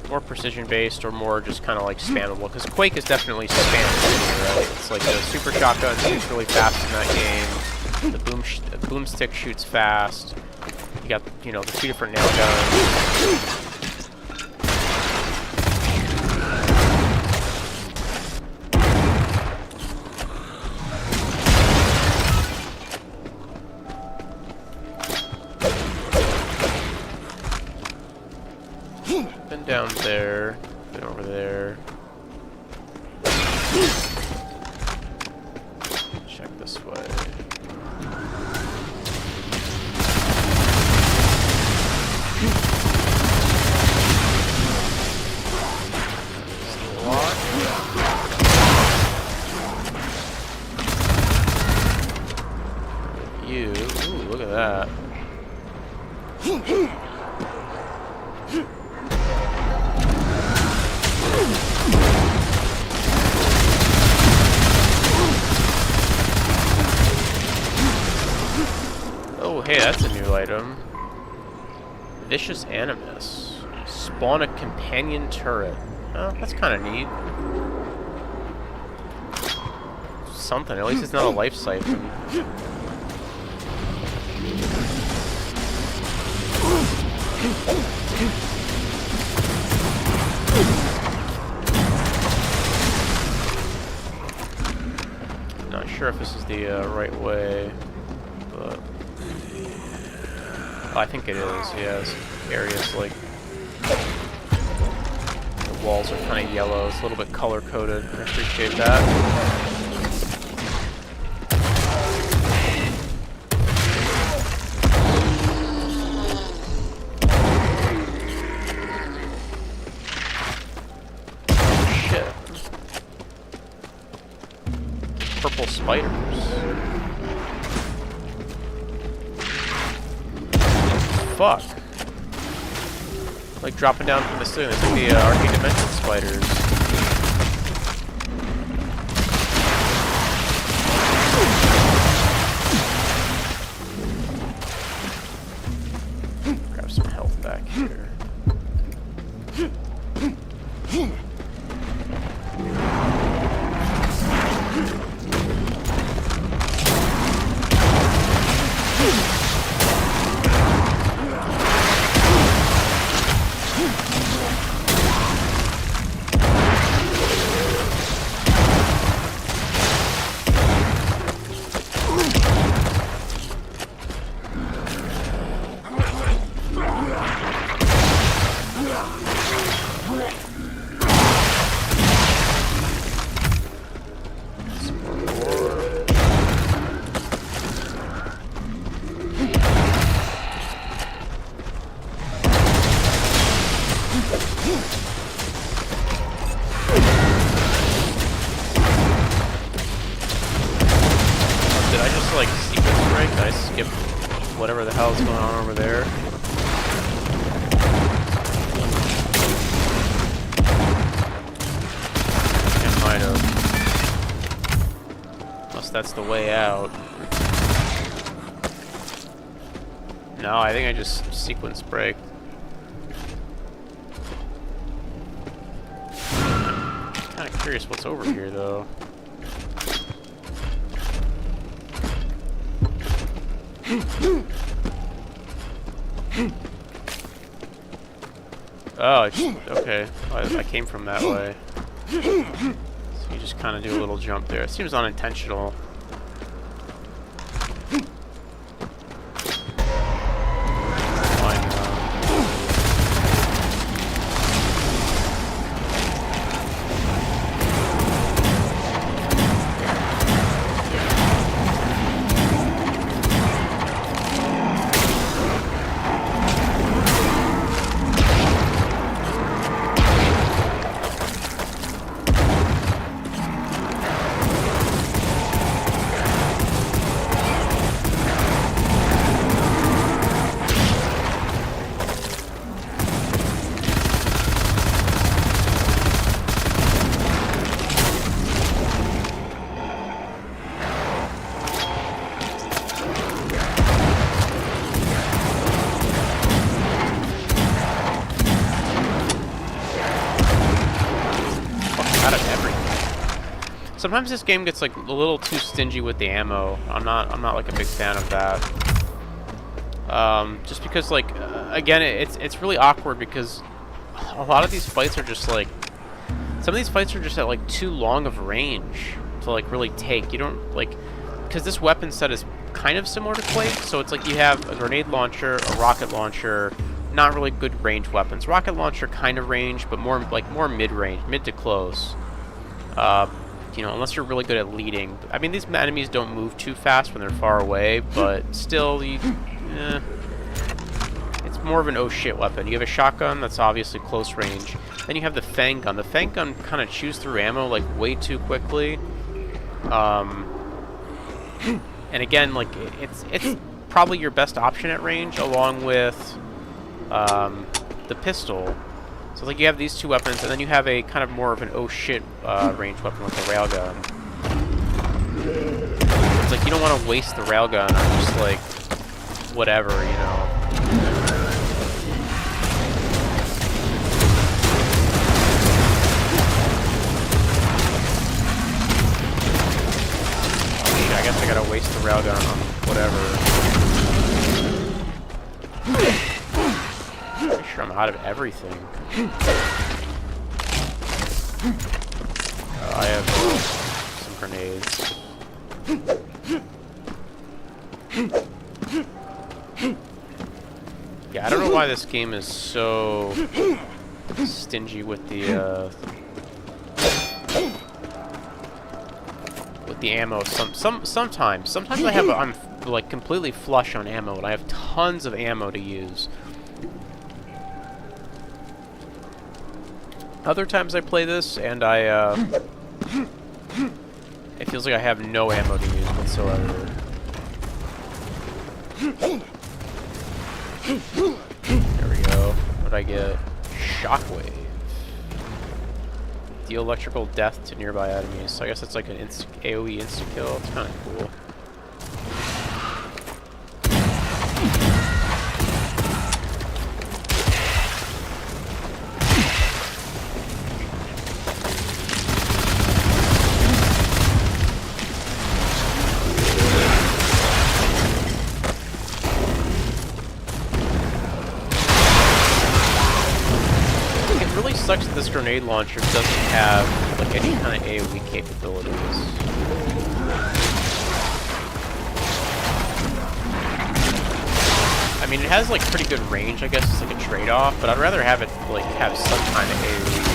more precision based, or more just kind of like spammable. Because Quake is definitely spammable, right? It's like the super shotgun shoots really fast in that game. The boomstick shoots fast. You got, you know, the 2 different nail guns. Been down there, been over there. Check this way. You, ooh, look at that. Oh, hey, that's a new item. Vicious Animus. Spawn a companion turret. Oh, that's kind of neat. Something. At least it's not a life siphon. Not sure if this is the right way, but oh, I think it is. Yeah, this area's like the walls are kind of yellow. It's a little bit color coded. I appreciate that. Purple spiders. Fuck. Like dropping down from the ceiling. It's like the Arcade Dimension spiders. Grab some health back here. Did I just like sequence break? Did I skip whatever the hell is going on over there? I might have. Unless that's the way out. No, I think I just sequence break. Kind of curious what's over here though. Oh, okay. I came from that way. So you just kind of do a little jump there. It seems unintentional. Out of everything. Sometimes this game gets like a little too stingy with the ammo. I'm not like a big fan of that. Just because like again it's really awkward because a lot of these fights are just like some of these fights are just at like too long of range to like really take. You don't like because this weapon set is kind of similar to Quake, so it's like you have a grenade launcher, a rocket launcher. Not really good range weapons. Rocket launcher kind of range, but more mid-range, mid to close. You know, unless you're really good at leading. I mean, these enemies don't move too fast when they're far away, but still, it's more of an oh shit weapon. You have a shotgun that's obviously close range. Then you have the Fang gun. The Fang gun kind of chews through ammo like way too quickly. And again, like it's probably your best option at range, along with the pistol. So like you have these two weapons, and then you have a kind of more of an oh shit range weapon with the railgun. It's like you don't want to waste the railgun on just like whatever, you know. I guess I gotta waste the railgun on whatever. Pretty sure I'm out of everything. I have some grenades. Yeah, I don't know why this game is so stingy with the ammo. Sometimes I'm like completely flush on ammo, and I have tons of ammo to use. Other times I play this, and it feels like I have no ammo to use whatsoever. There we go. What'd I get? Shockwave. Deal electrical death to nearby enemies. So I guess it's like an AoE insta-kill. It's kind of cool. Sucks that this grenade launcher doesn't have like any kind of AoE capabilities. I mean, it has like pretty good range. I guess it's like a trade-off, but I'd rather have it like have some kind of AoE.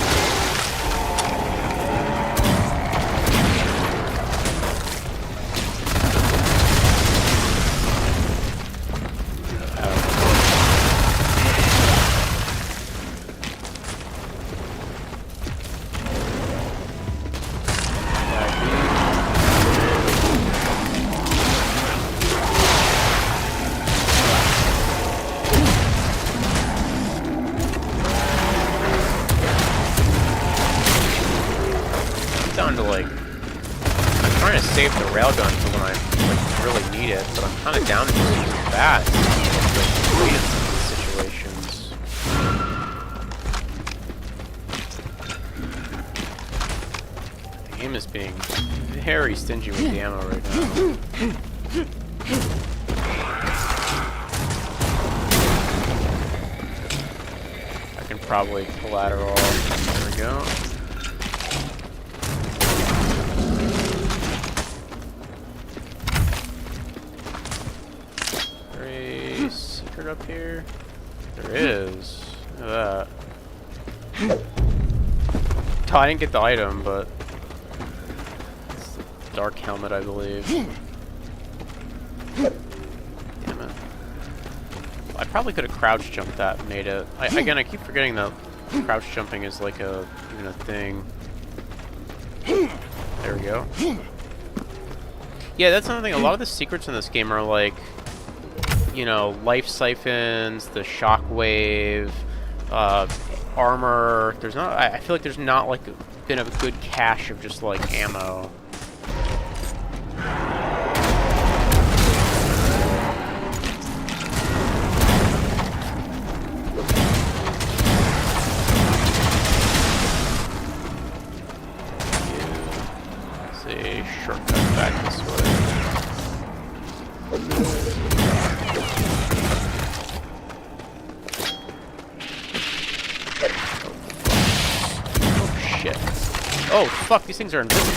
Down to like, I'm trying to save the railgun for when I like really need it, but I'm kind of down to just using that to like, in some of these situations. The game is being very stingy with the ammo right now. I can probably collateral. There we go. Very secret up here. There is. Look at that. Oh, I didn't get the item, but it's the dark helmet, I believe. Damn it. I probably could have crouch jumped that and made it. Again, I keep forgetting that crouch jumping is like even a thing. There we go. Yeah, that's another thing. A lot of the secrets in this game are like, you know, life siphons, the shockwave, armor. There's not. I feel like there's not like been a good cache of just like ammo. Let's see, shortcut back this way. Oh, fuck, these things are invisible.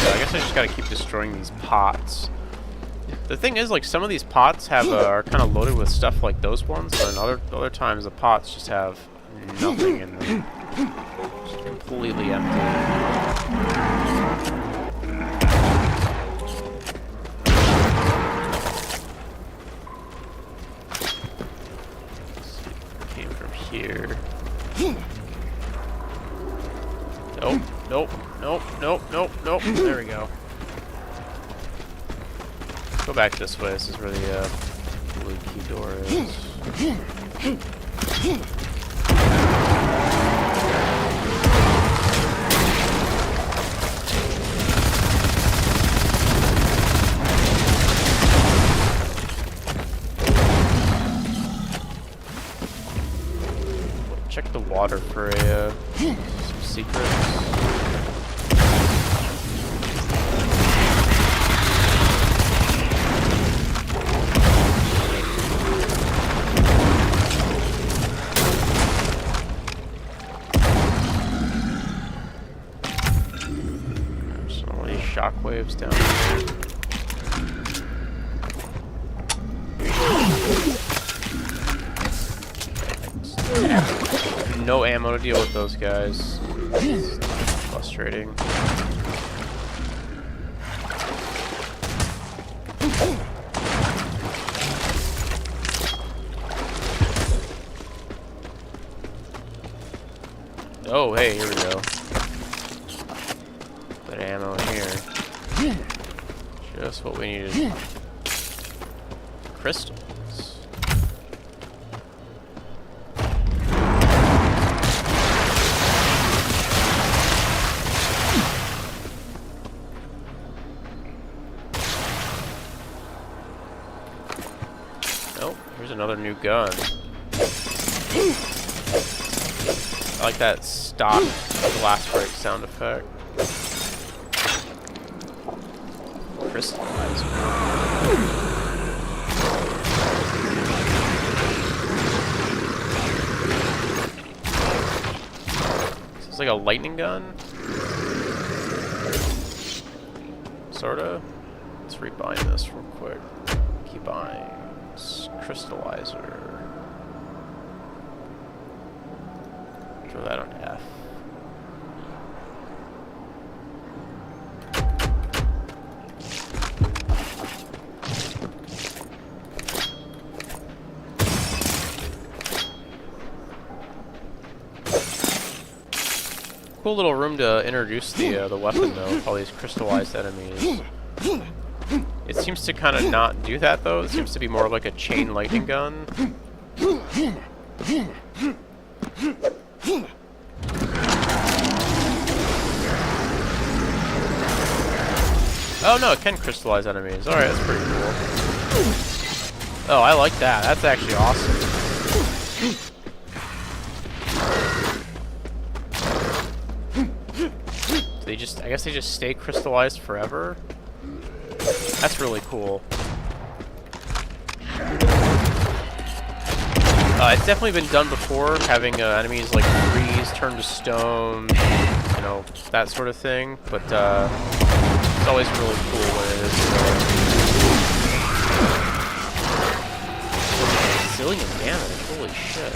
I guess I just gotta keep destroying these pots. The thing is, like, some of these pots have are kind of loaded with stuff like those ones, but in other times the pots just have nothing in them. Just completely empty. Came from here. Nope, nope, nope, nope, nope, nope. There we go. Go back this way. This is where the blue key door is. Check the water for some secrets. There's all these shockwaves down here. No ammo to deal with those guys. It's frustrating. Oh, hey, here we go. Put ammo in here. Just what we needed. Crystals. Oh, here's another new gun. I like that stock glass break sound effect. Crystallizer. This is like a lightning gun. Sorta. Let's rebind this real quick. Keybinds. Crystallizer. Throw that on F. Cool little room to introduce the weapon though, with all these crystallized enemies. It seems to kind of not do that though. It seems to be more like a chain lightning gun. Oh no, it can crystallize enemies. Alright, that's pretty cool. Oh, I like that. That's actually awesome. They just, I guess they just stay crystallized forever? That's really cool. It's definitely been done before, having enemies like freeze, turn to stone, you know, that sort of thing, but it's always really cool when it is a zillion damage, holy shit.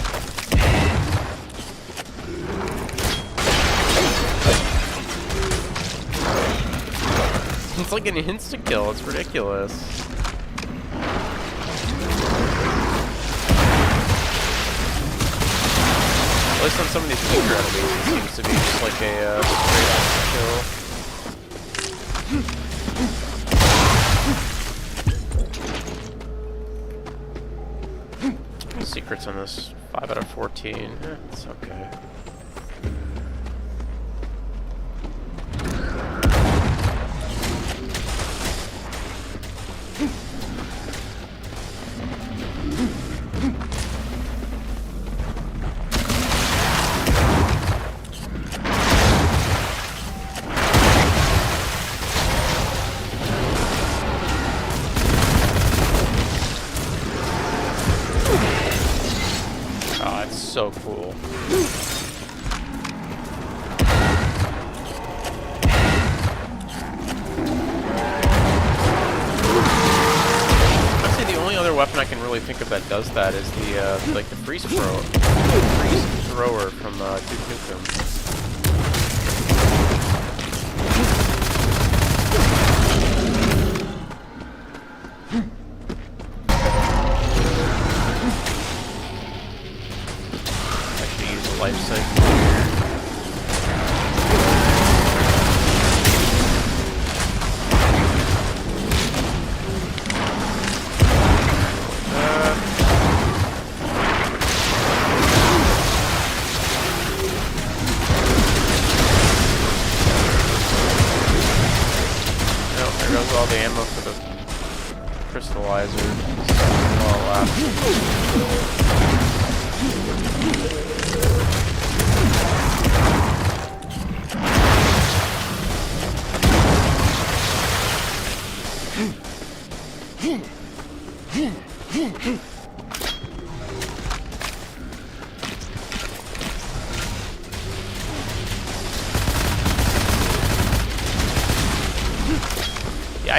It's like an insta-kill, it's ridiculous. At least on some of these weaker enemies, it seems to be just like a straight kill. Secrets on this, 5 out of 14. It's okay. So cool. I'd say the only other weapon I can really think of that does that is the like the freeze thrower from Duke Nukem. Life cycle. There goes all the ammo for the crystallizer. Yeah, I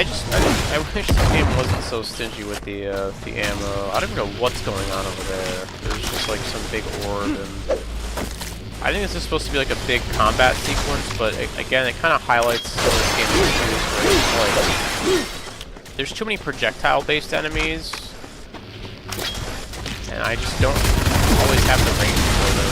wish this game wasn't so stingy with the ammo. I don't even know what's going on over there. There's just like some big orb, and I think this is supposed to be like a big combat sequence, but again, it kind of highlights some of this game's issues where it's like there's too many projectile-based enemies, and I just don't always have the range for them.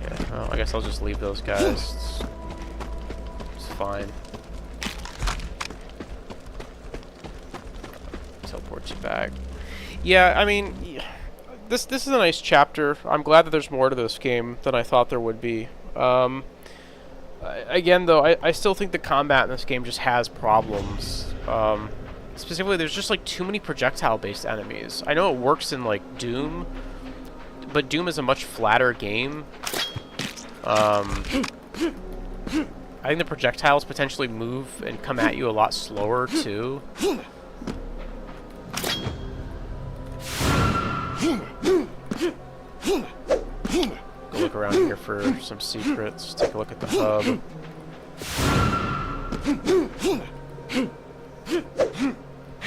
Okay, well, I guess I'll just leave those guys. It's fine. Teleport you back. Yeah, I mean, this is a nice chapter. I'm glad that there's more to this game than I thought there would be. Again, though, I still think the combat in this game just has problems. Specifically, there's just like too many projectile-based enemies. I know it works in like Doom, but Doom is a much flatter game. I think the projectiles potentially move and come at you a lot slower too. Go look around here for some secrets. Take a look at the hub.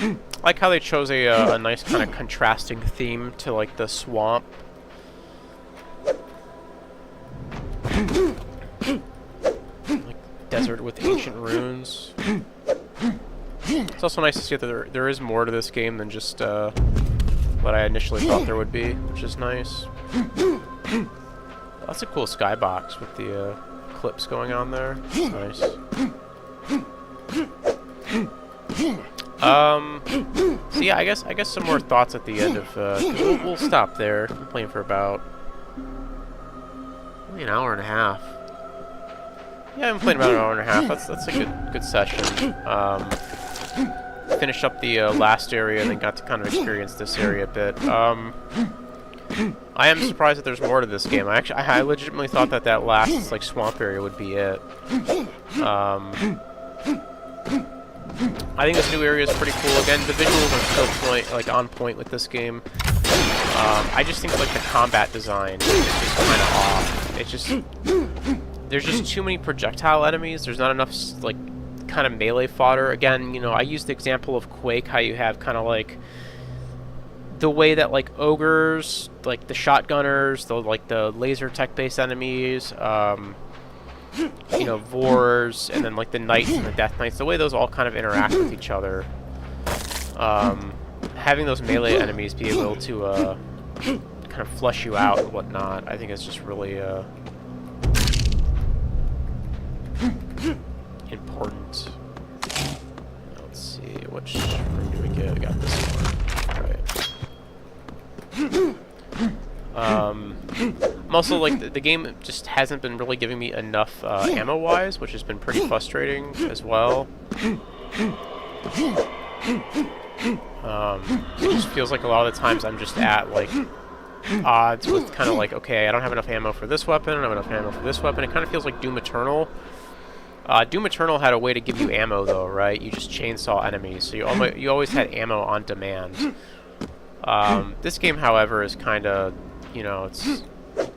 I like how they chose a nice kind of contrasting theme to like the swamp. Like desert with ancient ruins. It's also nice to see that there is more to this game than just what I initially thought there would be, which is nice. That's a cool skybox with the clips going on there. Nice. So yeah, I guess some more thoughts at the end of. We'll stop there. I'm playing for about only an hour and a half. Yeah, I've been playing about an hour and a half. That's a good session. Finished up the last area and then got to kind of experience this area a bit. I am surprised that there's more to this game. I legitimately thought that last like swamp area would be it. I think this new area is pretty cool. Again, the visuals are still on point with this game. I just think like the combat design is just kind of off. It's just there's just too many projectile enemies. There's not enough like kind of melee fodder. Again, you know, I used the example of Quake, how you have kind of like the way that like ogres, like the shotgunners, the laser tech based enemies, you know, Vors, and then like the knights and the death knights, the way those all kind of interact with each other. Having those melee enemies be able to kind of flush you out and whatnot, I think it's just really important. Let's see, which room do we get? We got this one. Right. Also, like, the game just hasn't been really giving me enough ammo-wise, which has been pretty frustrating as well. It just feels like a lot of the times I'm just at, like, odds with kind of like, okay, I don't have enough ammo for this weapon, I don't have enough ammo for this weapon. It kind of feels like Doom Eternal. Doom Eternal had a way to give you ammo, though, right? You just chainsaw enemies, so you always had ammo on demand. This game, however, is kind of, you know, it's you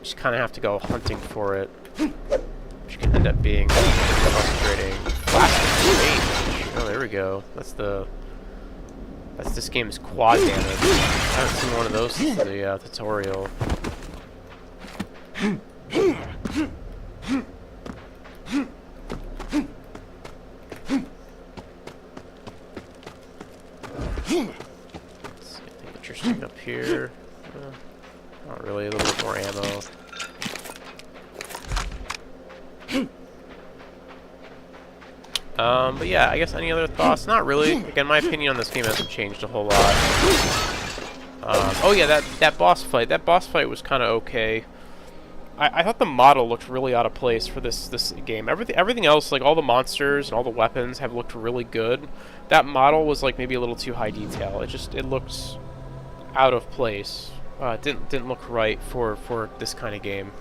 just kind of have to go hunting for it, which can end up being frustrating. Blast range. Oh, there we go. That's this game's quad damage. I haven't seen one of those since the tutorial. Interesting up here. Not really, a little bit more ammo. But yeah, I guess any other thoughts? Not really. Again, my opinion on this game hasn't changed a whole lot. Oh yeah, that boss fight. That boss fight was kind of okay. I thought the model looked really out of place for this game. Everything else, like all the monsters and all the weapons, have looked really good. That model was like maybe a little too high detail. It looked out of place. Didn't look right for this kind of game.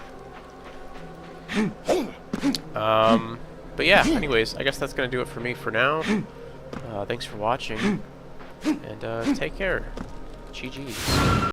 But yeah, anyways, I guess that's gonna do it for me for now. Thanks for watching, and take care. GG.